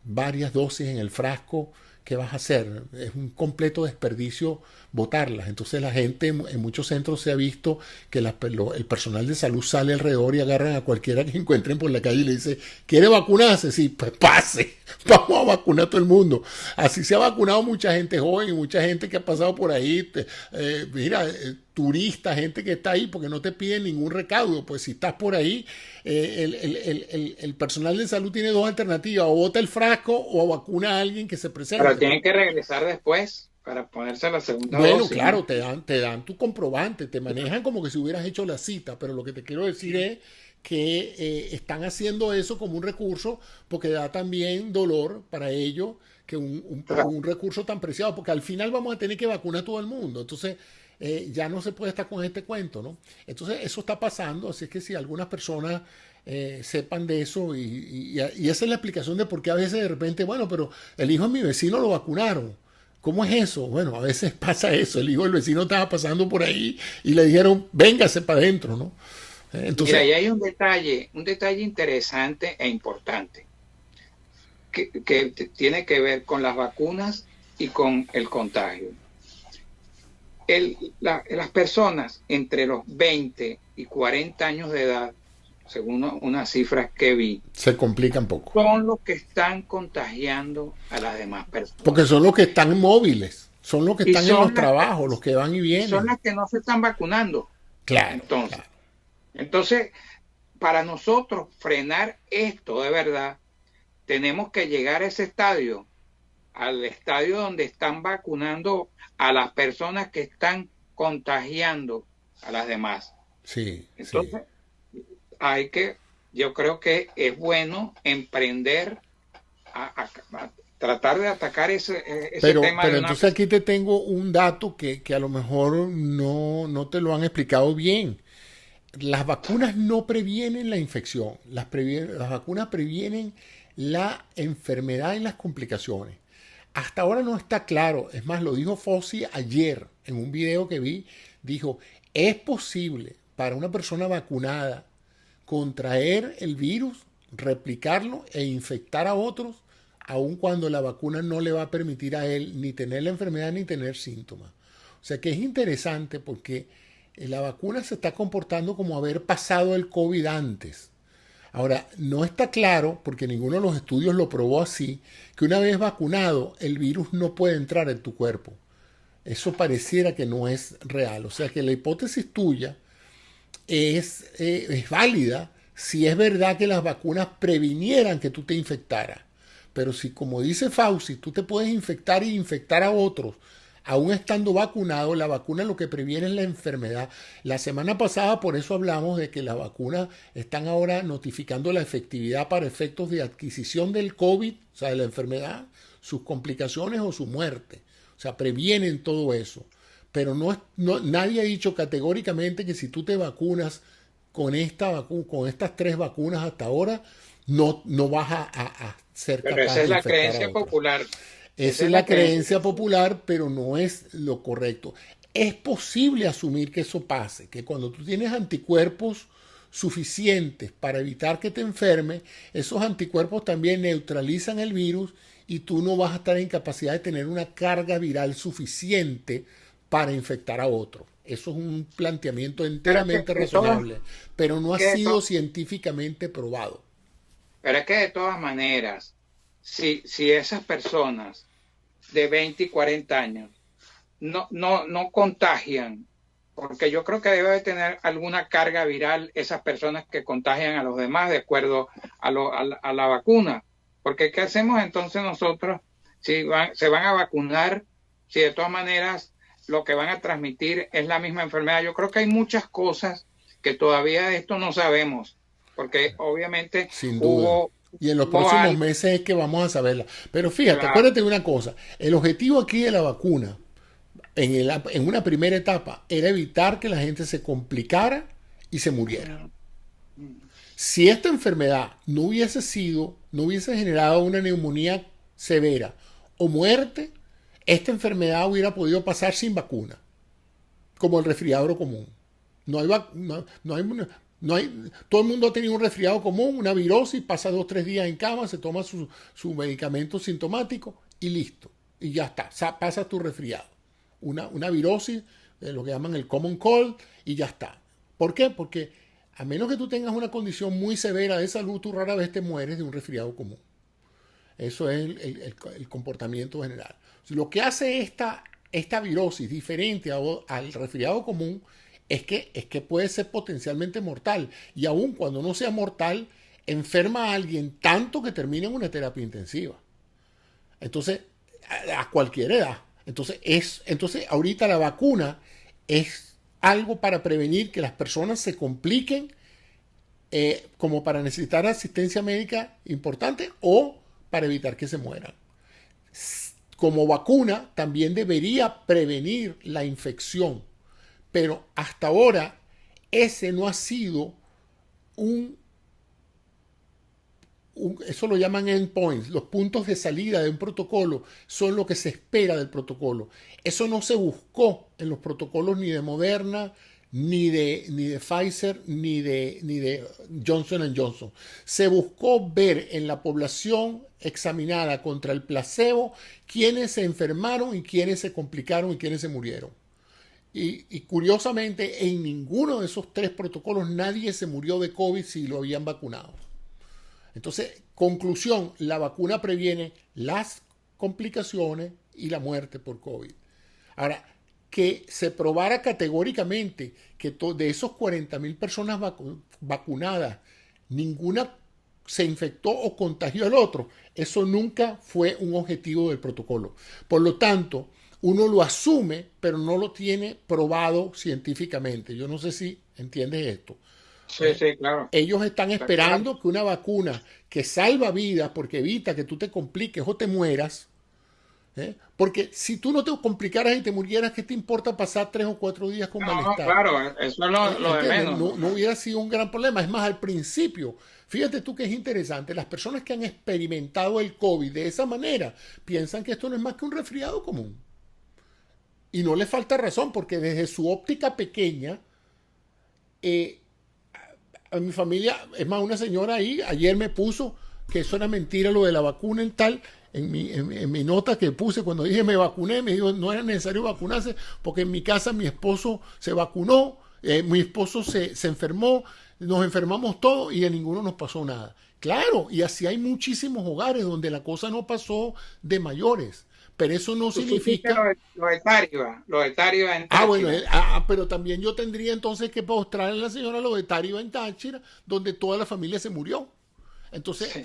varias dosis en el frasco, ¿qué vas a hacer? Es un completo desperdicio botarlas. Entonces la gente en muchos centros se ha visto que el personal de salud sale alrededor y agarran a cualquiera que encuentren por la calle y le dice, ¿quiere vacunarse? Sí, pues pase, vamos a vacunar a todo el mundo. Así se ha vacunado mucha gente joven y mucha gente que ha pasado por ahí, turistas, gente que está ahí porque no te piden ningún recaudo. Pues si estás por ahí, el personal de salud tiene dos alternativas, o bota el frasco o vacuna a alguien que se presente. Pero tienen que regresar después para ponerse la segunda dosis. Bueno, claro, ¿no? te dan tu comprobante, te manejan como que si hubieras hecho la cita, pero lo que te quiero decir es que están haciendo eso como un recurso porque da también dolor para ellos que un recurso tan preciado, porque al final vamos a tener que vacunar a todo el mundo. Entonces ya no se puede estar con este cuento, ¿no? Entonces eso está pasando, así es que si algunas personas sepan de eso y esa es la explicación de por qué a veces de repente, bueno, pero el hijo de mi vecino lo vacunaron. ¿Cómo es eso? Bueno, a veces pasa eso. El hijo del vecino estaba pasando por ahí y le dijeron, véngase para adentro, ¿no? Entonces, mira, ahí hay un detalle interesante e importante que tiene que ver con las vacunas y con el contagio. Las personas entre los 20 y 40 años de edad, según unas cifras que vi, se complican poco. Son los que están contagiando a las demás personas. Porque son los que están móviles, son los que están en los trabajos, los que van y vienen. Son las que no se están vacunando. Claro. Entonces, para nosotros frenar esto de verdad, tenemos que llegar a ese estadio, al estadio donde están vacunando a las personas que están contagiando a las demás. Sí. Entonces, yo creo que es bueno emprender a tratar de atacar ese tema. Pero entonces aquí te tengo un dato que a lo mejor no te lo han explicado bien. Las vacunas no previenen la infección, las vacunas previenen la enfermedad y las complicaciones. Hasta ahora no está claro, es más, lo dijo Fauci ayer en un video que vi, dijo, es posible para una persona vacunada contraer el virus, replicarlo e infectar a otros, aun cuando la vacuna no le va a permitir a él ni tener la enfermedad ni tener síntomas. O sea que es interesante porque la vacuna se está comportando como haber pasado el COVID antes. Ahora, no está claro, porque ninguno de los estudios lo probó así, que una vez vacunado el virus no puede entrar en tu cuerpo. Eso pareciera que no es real. O sea que la hipótesis tuya es válida si es verdad que las vacunas previnieran que tú te infectaras. Pero si, como dice Fauci, tú te puedes infectar y infectar a otros aún estando vacunado, la vacuna lo que previene es la enfermedad. La semana pasada por eso hablamos de que las vacunas están ahora notificando la efectividad para efectos de adquisición del COVID, o sea, de la enfermedad, sus complicaciones o su muerte. O sea, previenen todo eso. Pero nadie ha dicho categóricamente que si tú te vacunas con estas 3 vacunas hasta ahora, no vas a ser capaz de infectar a otros. Pero esa es la creencia popular. Esa es la creencia popular, pero no es lo correcto. Es posible asumir que eso pase, que cuando tú tienes anticuerpos suficientes para evitar que te enfermes, esos anticuerpos también neutralizan el virus y tú no vas a estar en capacidad de tener una carga viral suficiente para infectar a otro. Eso es un planteamiento enteramente razonable, pero no ha sido científicamente probado. Pero es que de todas maneras, si esas personas de 20 y 40 años no contagian, porque yo creo que debe de tener alguna carga viral esas personas que contagian a los demás de acuerdo a la vacuna. Porque ¿qué hacemos entonces nosotros si se van a vacunar, si de todas maneras lo que van a transmitir es la misma enfermedad? Yo creo que hay muchas cosas que todavía de esto no sabemos, porque obviamente sin duda. Y en los próximos meses es que vamos a saberla. Pero fíjate, acuérdate de una cosa. El objetivo aquí de la vacuna, en una primera etapa, era evitar que la gente se complicara y se muriera. Si esta enfermedad no hubiese generado una neumonía severa o muerte, esta enfermedad hubiera podido pasar sin vacuna, como el resfriado común. Todo el mundo ha tenido un resfriado común, una virosis, pasa 2 o 3 días en cama, se toma su medicamento sintomático y listo. Y ya está, pasa tu resfriado. Una virosis, lo que llaman el common cold, y ya está. ¿Por qué? Porque a menos que tú tengas una condición muy severa de salud, tú rara vez te mueres de un resfriado común. Eso es el comportamiento general. Lo que hace esta virosis diferente al resfriado común es que puede ser potencialmente mortal. Y aun cuando no sea mortal, enferma a alguien tanto que termina en una terapia intensiva. Entonces, a cualquier edad. Entonces ahorita la vacuna es algo para prevenir que las personas se compliquen como para necesitar asistencia médica importante o para evitar que se mueran. Como vacuna también debería prevenir la infección, pero hasta ahora ese no ha sido eso lo llaman endpoints, los puntos de salida de un protocolo son lo que se espera del protocolo. Eso no se buscó en los protocolos ni de Moderna, ni de Pfizer, ni de Johnson & Johnson. Se buscó ver en la población examinada contra el placebo quiénes se enfermaron y quiénes se complicaron y quiénes se murieron. Y curiosamente, en ninguno de esos 3 protocolos nadie se murió de COVID si lo habían vacunado. Entonces, conclusión, la vacuna previene las complicaciones y la muerte por COVID. Ahora, que se probara categóricamente que de esos 40,000 personas vacunadas, ninguna se infectó o contagió al otro, eso nunca fue un objetivo del protocolo. Por lo tanto, uno lo asume, pero no lo tiene probado científicamente. Yo no sé si entiendes esto. Sí, claro. Ellos están esperando que una vacuna que salva vidas porque evita que tú te compliques o te mueras, porque si tú no te complicaras y te murieras, ¿qué te importa pasar 3 o 4 días con malestar? No, claro, eso es lo de menos. No hubiera sido un gran problema. Es más, al principio, fíjate tú que es interesante, las personas que han experimentado el COVID de esa manera piensan que esto no es más que un resfriado común. Y no les falta razón, porque desde su óptica pequeña, a mi familia, es más, una señora ahí ayer me puso que eso era mentira lo de la vacuna y tal, en mi nota que puse cuando dije me vacuné, me dijo no era necesario vacunarse porque en mi casa mi esposo se vacunó, mi esposo se enfermó, nos enfermamos todos y a ninguno nos pasó nada. Claro, y así hay muchísimos hogares donde la cosa no pasó de mayores. Pero eso no significa... Lo de Táriba en Táchira. Bueno, pero también yo tendría entonces que mostrarle a la señora lo de Táriba en Táchira, donde toda la familia se murió. Entonces, Sí.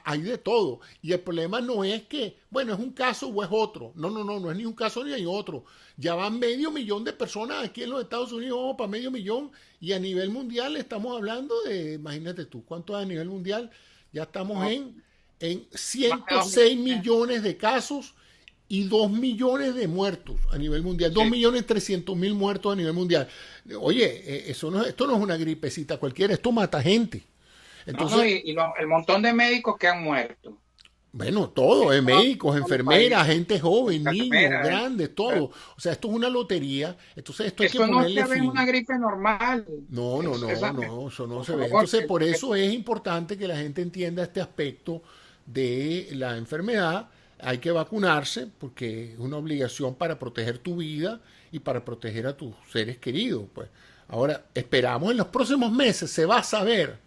hay de todo. Y el problema no es que, bueno, es un caso o es otro. No, no, no, no es ni un caso ni hay otro. Ya van 500.000 de personas aquí en los Estados Unidos, vamos para 500.000. Y a nivel mundial estamos hablando de, imagínate tú, ¿cuánto es a nivel mundial? Ya estamos No, en más de 106 2 millones. millones de casos y 2 millones de muertos a nivel mundial. Sí. 2.300.000 muertos a nivel mundial. Oye, esto no es una gripecita cualquiera, esto mata gente. No, no, Entonces, el montón de médicos que han muerto bueno, todo, en médicos, todos los enfermeras, países, gente joven, niños, enfermeras. grandes, todo. O sea, esto es una lotería. Entonces, esto hay que Eso no se ponerle ve en una fin. gripe normal. No, no, no, Esa, no, eso no por se ve. favor, Entonces, por eso es importante que la gente entienda este aspecto de la enfermedad. Hay que vacunarse porque es una obligación para proteger tu vida y para proteger a tus seres queridos. Pues ahora esperamos en los próximos meses se va a saber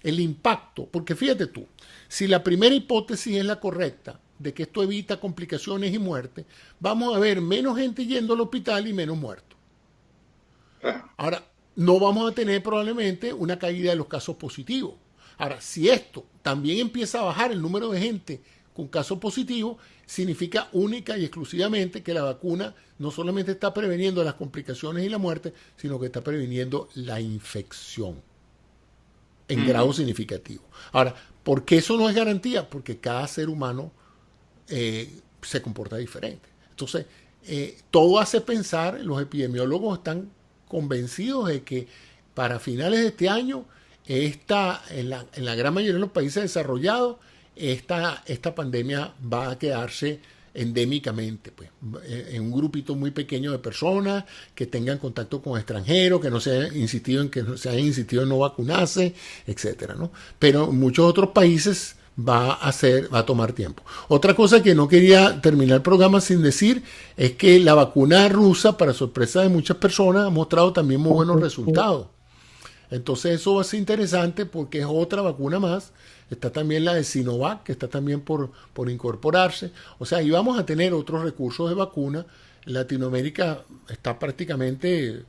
el impacto, porque fíjate tú, si la primera hipótesis es la correcta, de que esto evita complicaciones y muerte, vamos a ver menos gente yendo al hospital y menos muertos. Ahora, no vamos a tener probablemente una caída de los casos positivos. Ahora, si esto también empieza a bajar el número de gente con casos positivos, significa única y exclusivamente que la vacuna no solamente está preveniendo las complicaciones y la muerte, sino que está previniendo la infección en grado significativo. Ahora, ¿por qué eso no es garantía? Porque cada ser humano se comporta diferente. Entonces, todo hace pensar, los epidemiólogos están convencidos de que para finales de este año, en la gran mayoría de los países desarrollados, esta pandemia va a quedarse endémicamente, pues, en un grupito muy pequeño de personas que tengan contacto con extranjeros, que no se hayan insistido en no vacunarse, etcétera, ¿no? Pero en muchos otros países va a tomar tiempo. Otra cosa que no quería terminar el programa sin decir es que la vacuna rusa, para sorpresa de muchas personas, ha mostrado también muy buenos resultados. Entonces eso va a ser interesante porque es otra vacuna más. Está también la de Sinovac, que está también por incorporarse. O sea, ahí vamos a tener otros recursos de vacuna. Latinoamérica está prácticamente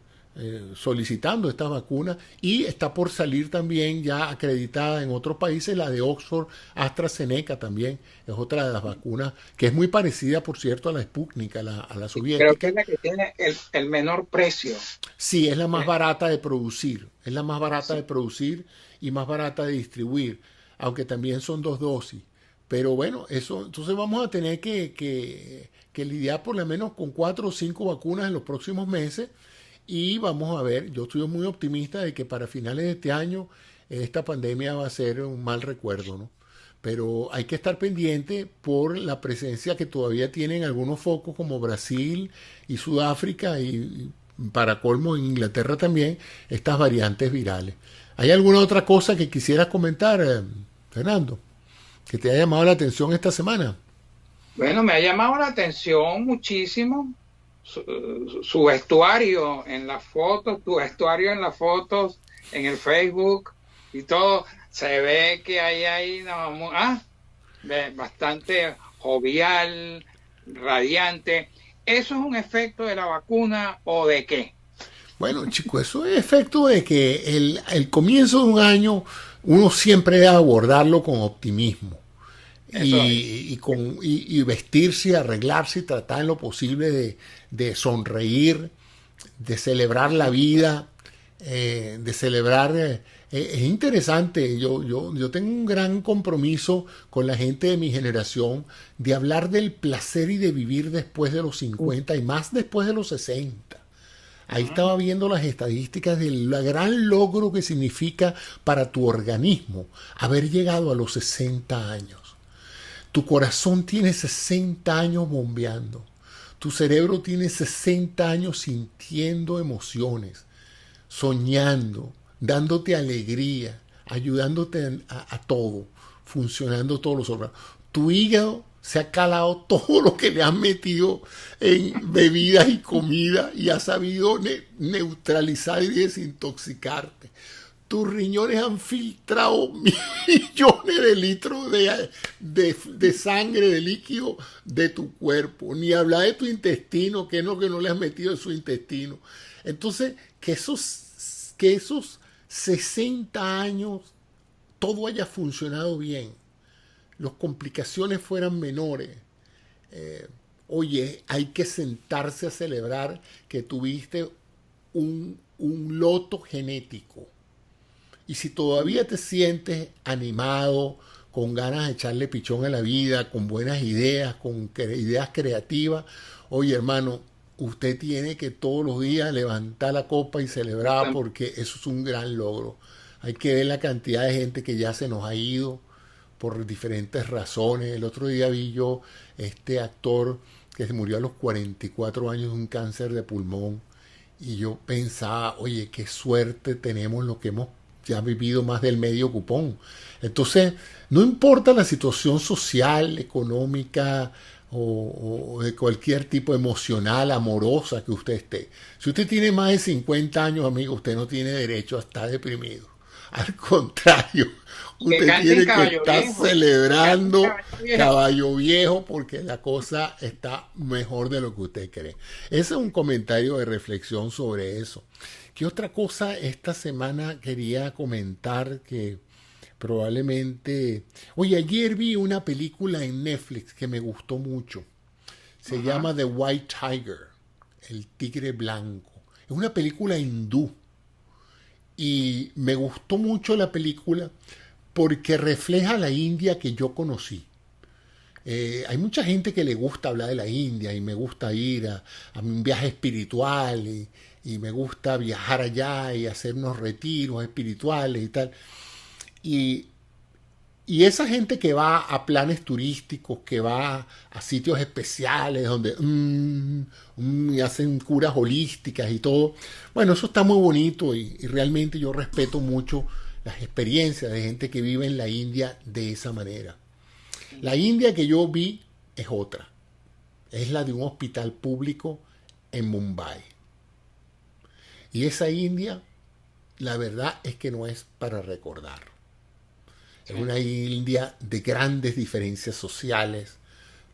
solicitando esta vacuna y está por salir también ya acreditada en otros países la de Oxford, AstraZeneca también. Es otra de las vacunas que es muy parecida, por cierto, a la Sputnik, a la creo que soviética. es la que tiene el menor precio. Sí, es la más Eh, barata de producir. Es la más barata de sí. producir y más barata de distribuir, aunque también son 2 dosis. Pero bueno, eso, entonces vamos a tener que lidiar por lo menos con 4 o 5 vacunas en los próximos meses y vamos a ver, yo estoy muy optimista de que para finales de este año esta pandemia va a ser un mal recuerdo, ¿no? Pero hay que estar pendiente por la presencia que todavía tienen algunos focos como Brasil y Sudáfrica y para colmo en Inglaterra también estas variantes virales. ¿Hay alguna otra cosa que quisieras comentar, Fernando, que te haya llamado la atención esta semana? Bueno, me ha llamado la atención muchísimo su vestuario en las fotos, tu vestuario en las fotos, en el Facebook y todo. Se ve que hay no, bastante jovial, radiante. ¿Eso es un efecto de la vacuna o de qué? Bueno, chicos, eso es efecto de que el comienzo de un año uno siempre debe abordarlo con optimismo Eso es. y vestirse, arreglarse y tratar en lo posible de sonreír, de celebrar la vida, de celebrar. Es interesante, yo tengo un gran compromiso con la gente de mi generación de hablar del placer y de vivir después de los 50 y más después de los 60. Ahí estaba viendo las estadísticas del gran logro que significa para tu organismo haber llegado a los 60 años. Tu corazón tiene 60 años bombeando. Tu cerebro tiene 60 años sintiendo emociones, soñando, dándote alegría, ayudándote a todo, funcionando todos los órganos. Tu hígado se ha calado todo lo que le han metido en bebidas y comida y ha sabido neutralizar y desintoxicarte. Tus riñones han filtrado millones de litros de sangre, de líquido de tu cuerpo. Ni hablar de tu intestino, que es lo que no le has metido en su intestino. Entonces, que esos 60 años todo haya funcionado bien, las complicaciones fueran menores, oye, hay que sentarse a celebrar que tuviste un loto genético. Y si todavía te sientes animado, con ganas de echarle pichón a la vida, con buenas ideas, con ideas creativas, oye hermano, usted tiene que todos los días levantar la copa y celebrar porque eso es un gran logro. Hay que ver la cantidad de gente que ya se nos ha ido por diferentes razones. El otro día vi yo este actor que se murió a los 44 años de un cáncer de pulmón y yo pensaba, oye, qué suerte tenemos lo que hemos ya vivido más del medio cupón. Entonces, no importa la situación social, económica o de cualquier tipo emocional, amorosa que usted esté. Si usted tiene más de 50 años, amigo, usted no tiene derecho a estar deprimido. Al contrario, usted tiene que estar celebrando Caballo Viejo porque la cosa está mejor de lo que usted cree. Ese es un comentario de reflexión sobre eso. ¿Qué otra cosa esta semana quería comentar que probablemente... Oye, ayer vi una película en Netflix que me gustó mucho. Se llama The White Tiger, el tigre blanco. Es una película hindú. Y me gustó mucho la película porque refleja la India que yo conocí. Hay mucha gente que le gusta hablar de la India y me gusta ir a un viaje espiritual y me gusta viajar allá y hacer unos retiros espirituales y tal. Y esa gente que va a planes turísticos, que va a sitios especiales donde y hacen curas holísticas y todo, bueno, eso está muy bonito y realmente yo respeto mucho las experiencias de gente que vive en la India de esa manera. La India que yo vi es otra. Es la de un hospital público en Mumbai. Y esa India, la verdad es que no es para recordar. Es una India de grandes diferencias sociales,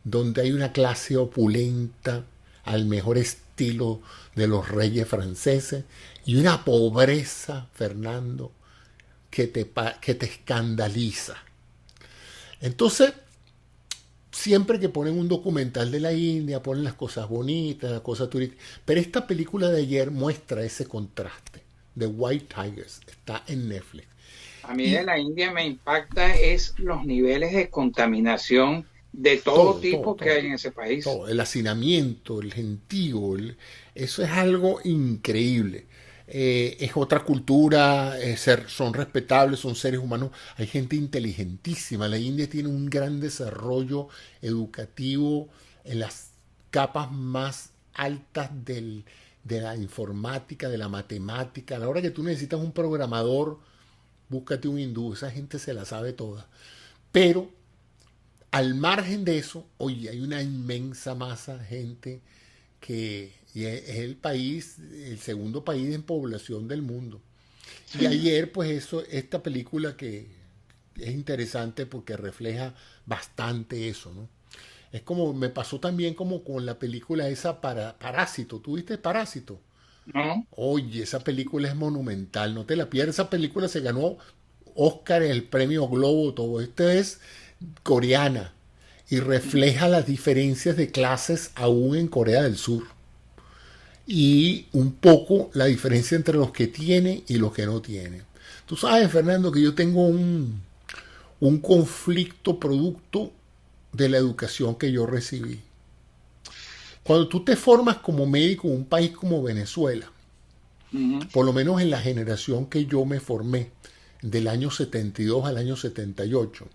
donde hay una clase opulenta al mejor estilo de los reyes franceses y una pobreza, Fernando, que te escandaliza. Entonces, siempre que ponen un documental de la India, ponen las cosas bonitas, las cosas turísticas. Pero esta película de ayer muestra ese contraste. The White Tigers está en Netflix. A mí de la India me impacta es los niveles de contaminación de todo tipo que hay en ese país. Todo, el hacinamiento, el gentío, eso es algo increíble. Es otra cultura, son respetables, son seres humanos, hay gente inteligentísima. La India tiene un gran desarrollo educativo en las capas más altas de la informática, de la matemática. A la hora que tú necesitas un programador, búscate un hindú, esa gente se la sabe toda. Pero al margen de eso, oye, hay una inmensa masa de gente que es el país, el segundo país en población del mundo. Sí. Y ayer, pues esta película que es interesante porque refleja bastante eso, ¿no? Es como, me pasó también como con la película esa Parásito. ¿Tú viste Parásito? ¿No? Oye, esa película es monumental, no te la pierdas. Esa película se ganó Oscar, el premio Globo, todo. Esta es coreana y refleja las diferencias de clases aún en Corea del Sur. Y un poco la diferencia entre los que tienen y los que no tienen. Tú sabes, Fernando, que yo tengo un conflicto producto de la educación que yo recibí. Cuando tú te formas como médico en un país como Venezuela, por lo menos en la generación que yo me formé, del año 72 al año 78,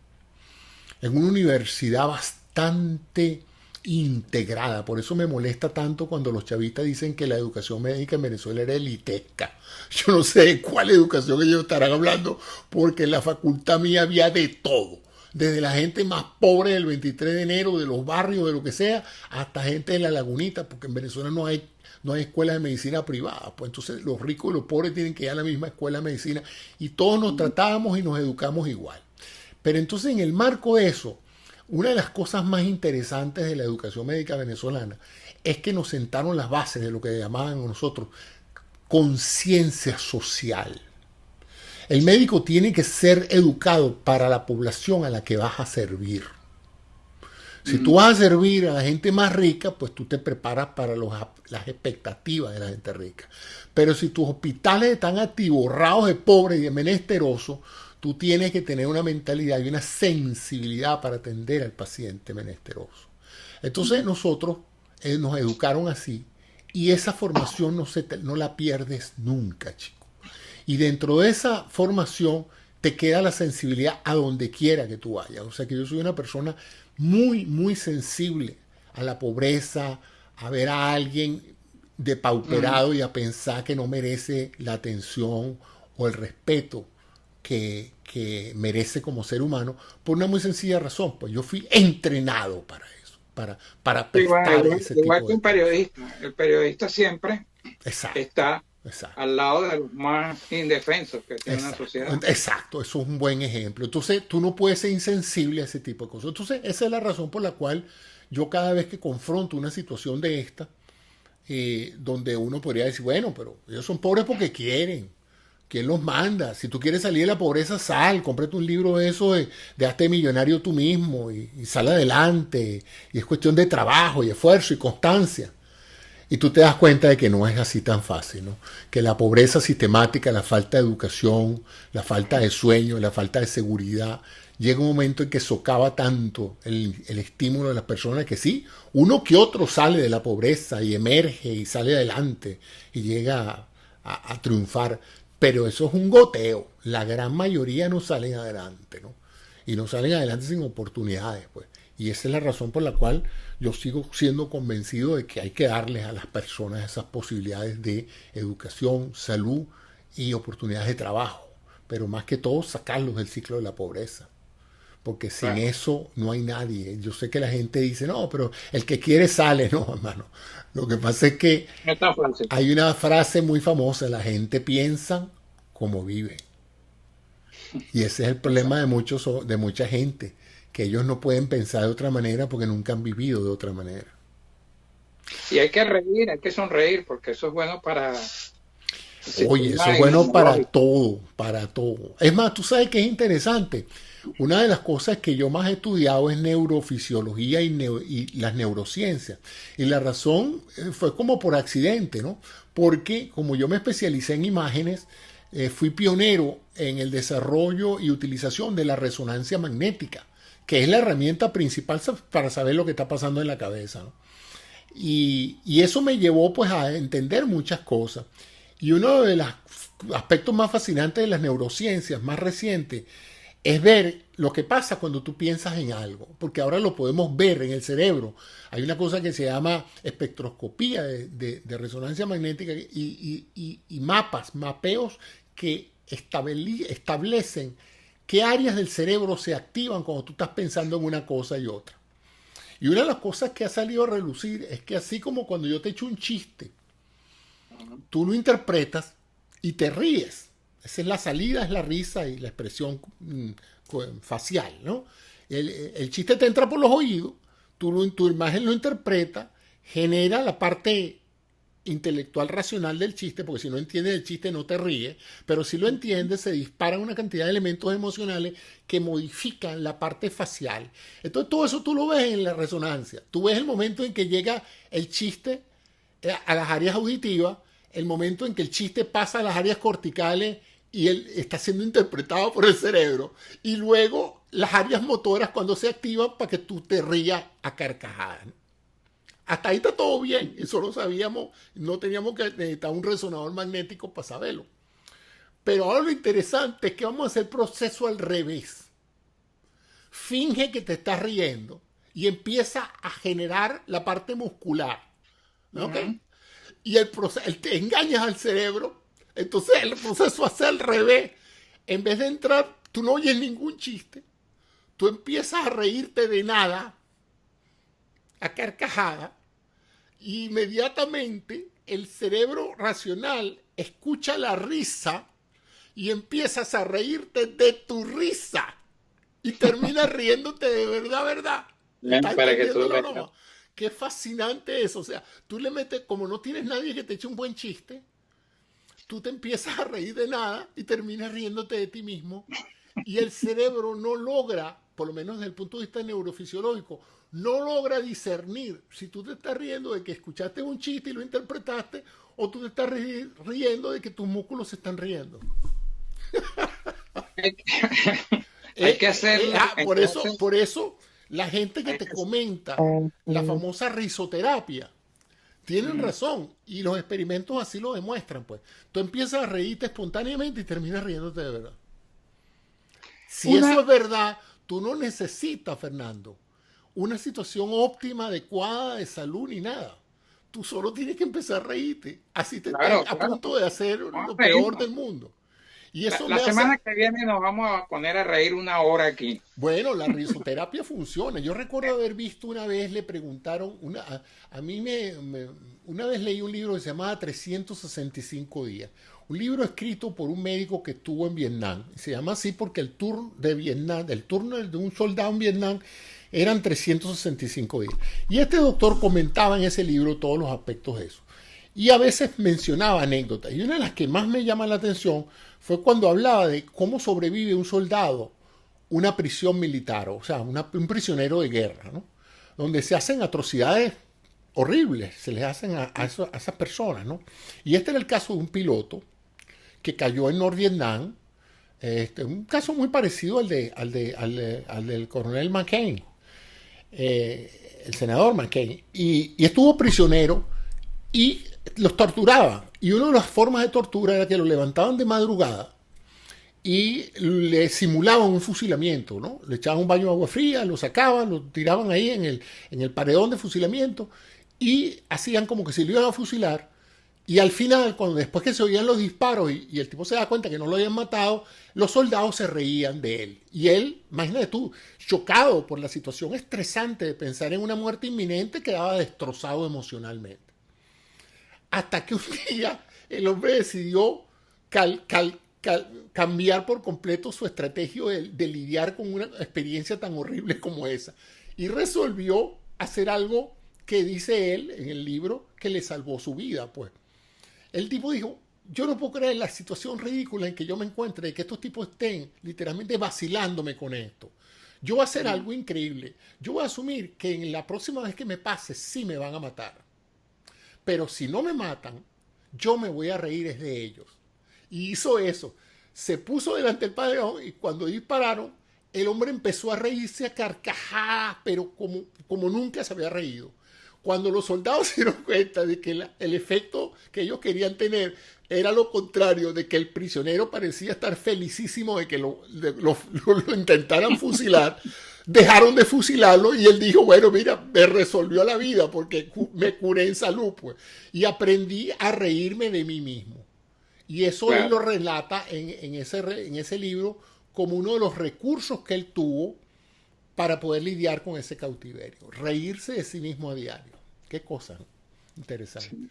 en una universidad bastante integrada. Por eso me molesta tanto cuando los chavistas dicen que la educación médica en Venezuela era elitesca. Yo no sé de cuál educación ellos estarán hablando, porque en la facultad mía había de todo. Desde la gente más pobre del 23 de enero, de los barrios, de lo que sea, hasta gente de la lagunita, porque en Venezuela no hay escuelas de medicina privadas. Pues entonces los ricos y los pobres tienen que ir a la misma escuela de medicina y todos nos tratábamos y nos educamos igual. Pero entonces en el marco de eso, una de las cosas más interesantes de la educación médica venezolana es que nos sentaron las bases de lo que llamaban nosotros conciencia social. El médico tiene que ser educado para la población a la que vas a servir. Si tú vas a servir a la gente más rica, pues tú te preparas para las expectativas de la gente rica. Pero si tus hospitales están atiborrados de pobres y de menesterosos, tú tienes que tener una mentalidad y una sensibilidad para atender al paciente menesteroso. Entonces nosotros nos educaron así y esa formación no la pierdes nunca, chico. Y dentro de esa formación te queda la sensibilidad a donde quiera que tú vayas. O sea que yo soy una persona muy, muy sensible a la pobreza, a ver a alguien depauperado y a pensar que no merece la atención o el respeto que merece como ser humano, por una muy sencilla razón. Pues yo fui entrenado para eso, para prestar ese tipo igual que de un periodista. El periodista siempre exacto, está exacto. al lado de los más indefensos que tiene una Exacto, sociedad. exacto, eso es un buen ejemplo. Entonces, tú no puedes ser insensible a ese tipo de cosas. Entonces, esa es la razón por la cual yo cada vez que confronto una situación de esta, donde uno podría decir, bueno, pero ellos son pobres porque quieren. ¿Quién los manda? Si tú quieres salir de la pobreza, sal, cómprate un libro de eso, de hazte millonario tú mismo y sal adelante. Y es cuestión de trabajo y esfuerzo y constancia. Y tú te das cuenta de que no es así tan fácil, ¿no? Que la pobreza sistemática, la falta de educación, la falta de sueño, la falta de seguridad, llega un momento en que socava tanto el estímulo de las personas que sí, uno que otro sale de la pobreza y emerge y sale adelante y llega a triunfar, pero eso es un goteo. La gran mayoría no salen adelante, ¿no? Y no salen adelante sin oportunidades, pues. Y esa es la razón por la cual yo sigo siendo convencido de que hay que darles a las personas esas posibilidades de educación, salud y oportunidades de trabajo. Pero más que todo sacarlos del ciclo de la pobreza. Porque sin eso no hay nadie. Yo sé que la gente dice, no, pero el que quiere sale. No, hermano. Lo que pasa es que hay una frase muy famosa, la gente piensa como vive. Y ese es el problema de mucha gente, que ellos no pueden pensar de otra manera porque nunca han vivido de otra manera. Y hay que reír, hay que sonreír, porque eso es bueno para... Oye, eso es bueno para todo, para todo. Es más, tú sabes que es interesante. Una de las cosas que yo más he estudiado es neurofisiología y las neurociencias. Y la razón fue como por accidente, ¿no? Porque como yo me especialicé en imágenes, fui pionero en el desarrollo y utilización de la resonancia magnética, que es la herramienta principal para saber lo que está pasando en la cabeza, ¿no? Y eso me llevó pues a entender muchas cosas. Y uno de los aspectos más fascinantes de las neurociencias más recientes es ver lo que pasa cuando tú piensas en algo, porque ahora lo podemos ver en el cerebro. Hay una cosa que se llama espectroscopía de resonancia magnética y mapeos que establecen qué áreas del cerebro se activan cuando tú estás pensando en una cosa y otra. Y una de las cosas que ha salido a relucir es que así como cuando yo te echo un chiste, tú lo interpretas y te ríes. Esa es la salida, es la risa y la expresión facial, ¿no? El chiste te entra por los oídos, tu imagen lo interpreta, genera la parte intelectual racional del chiste, porque si no entiendes el chiste no te ríes, pero si lo entiendes se disparan una cantidad de elementos emocionales que modifican la parte facial. Entonces todo eso tú lo ves en la resonancia. Tú ves el momento en que llega el chiste a las áreas auditivas, el momento en que el chiste pasa a las áreas corticales y él está siendo interpretado por el cerebro, y luego las áreas motoras cuando se activan para que tú te rías a carcajadas. Hasta ahí está todo bien, eso lo sabíamos, no teníamos que necesitar un resonador magnético para saberlo. Pero ahora lo interesante es que vamos a hacer el proceso al revés. Finge que te estás riendo y empieza a generar la parte muscular, ¿okay? Y te engañas al cerebro. Entonces el proceso hace al revés. En vez de entrar, tú no oyes ningún chiste. Tú empiezas a reírte de nada, a carcajada, y inmediatamente el cerebro racional escucha la risa y empiezas a reírte de tu risa. Y terminas riéndote de verdad. Para que tú no? Qué fascinante eso. O sea, tú le metes, como no tienes nadie que te eche un buen chiste, tú te empiezas a reír de nada y terminas riéndote de ti mismo y el cerebro no logra, por lo menos desde el punto de vista neurofisiológico, no logra discernir si tú te estás riendo de que escuchaste un chiste y lo interpretaste o tú te estás riendo de que tus músculos se están riendo. Hay que hacerlo. Por eso la gente que te comenta la famosa risoterapia tienen razón y los experimentos así lo demuestran, pues. Tú empiezas a reírte espontáneamente y terminas riéndote de verdad. Si eso es verdad, tú no necesitas, Fernando, una situación óptima, adecuada de salud ni nada. Tú solo tienes que empezar a reírte. Así te estás a punto de hacer lo peor del mundo. Y eso la semana que viene nos vamos a poner a reír 1 hora aquí. Bueno, la risoterapia funciona. Yo recuerdo haber visto una vez, le preguntaron, una vez leí un libro que se llamaba 365 días. Un libro escrito por un médico que estuvo en Vietnam. Se llama así porque el turno de Vietnam, el turno de un soldado en Vietnam eran 365 días. Y este doctor comentaba en ese libro todos los aspectos de eso. Y a veces mencionaba anécdotas. Y una de las que más me llama la atención fue cuando hablaba de cómo sobrevive un soldado una prisión militar, o sea, un prisionero de guerra, ¿no? Donde se hacen atrocidades horribles, se les hacen a esas personas, ¿no? Y este era el caso de un piloto que cayó en Norvietnam, un caso muy parecido al del coronel McCain, el senador McCain, y estuvo prisionero y los torturaban. Y una de las formas de tortura era que lo levantaban de madrugada y le simulaban un fusilamiento, ¿no? Le echaban un baño de agua fría, lo sacaban, lo tiraban ahí en el paredón de fusilamiento y hacían como que se lo iban a fusilar. Y al final, después que se oían los disparos y el tipo se da cuenta que no lo habían matado, los soldados se reían de él. Y él, imagínate tú, chocado por la situación estresante de pensar en una muerte inminente, quedaba destrozado emocionalmente. Hasta que un día el hombre decidió cambiar por completo su estrategia de lidiar con una experiencia tan horrible como esa. Y resolvió hacer algo que dice él en el libro que le salvó su vida, pues. El tipo dijo, yo no puedo creer la situación ridícula en que yo me encuentre, de que estos tipos estén literalmente vacilándome con esto. Yo voy a hacer algo increíble. Yo voy a asumir que en la próxima vez que me pase, sí me van a matar. Pero si no me matan, yo me voy a reír de ellos. Y hizo eso. Se puso delante del pabellón y cuando dispararon, el hombre empezó a reírse a carcajadas, pero como nunca se había reído. Cuando los soldados se dieron cuenta de que el efecto que ellos querían tener era lo contrario, de que el prisionero parecía estar felicísimo de que lo intentaran fusilar, dejaron de fusilarlo y él dijo, bueno, mira, me resolvió la vida porque me curé en salud, pues. Y aprendí a reírme de mí mismo. Y eso claro, él lo relata en ese libro como uno de los recursos que él tuvo para poder lidiar con ese cautiverio. Reírse de sí mismo a diario. Qué cosa, ¿no? Interesante. Sí.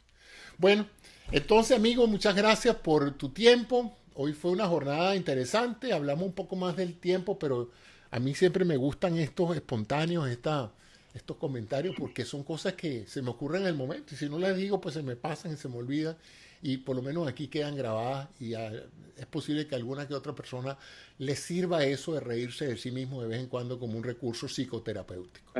Bueno, entonces, amigo, muchas gracias por tu tiempo. Hoy fue una jornada interesante. Hablamos un poco más del tiempo, pero a mí siempre me gustan estos espontáneos, estos comentarios, porque son cosas que se me ocurren en el momento. Y si no les digo, pues se me pasan y se me olvidan. Y por lo menos aquí quedan grabadas y es posible que alguna que otra persona le sirva eso de reírse de sí mismo de vez en cuando como un recurso psicoterapéutico.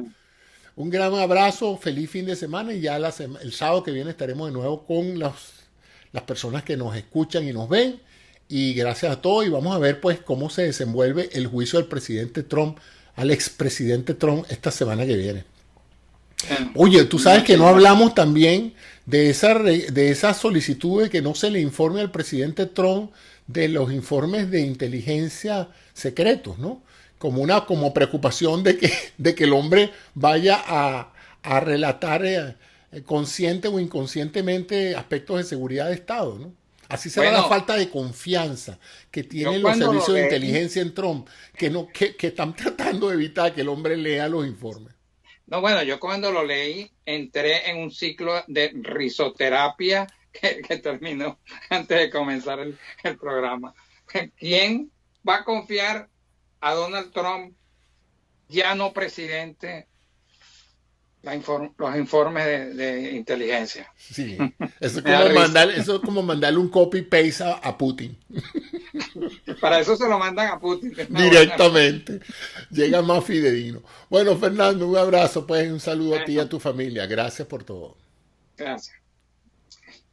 Un gran abrazo, feliz fin de semana y ya el sábado que viene estaremos de nuevo con las personas que nos escuchan y nos ven. Y gracias a todos y vamos a ver pues cómo se desenvuelve el juicio del presidente Trump, al expresidente Trump esta semana que viene. Oye, tú sabes que no hablamos también de esa solicitud de que no se le informe al presidente Trump de los informes de inteligencia secretos, ¿no? Como preocupación de que el hombre vaya a relatar consciente o inconscientemente aspectos de seguridad de Estado, ¿no? Así será la falta de confianza que tienen los servicios de inteligencia en Trump, que están tratando de evitar que el hombre lea los informes. No, bueno, yo cuando lo leí entré en un ciclo de risoterapia que terminó antes de comenzar el programa. ¿Quién va a confiar a Donald Trump, ya no presidente, los informes de inteligencia. Sí, eso es Me da como risa. eso es como mandarle un copy-paste a Putin Para eso se lo mandan a Putin. Es una buena. directamente. Llega más fidedigno. Bueno, Fernando, un abrazo, pues un saludo a ti y a Bueno, tu familia. Gracias por todo. gracias.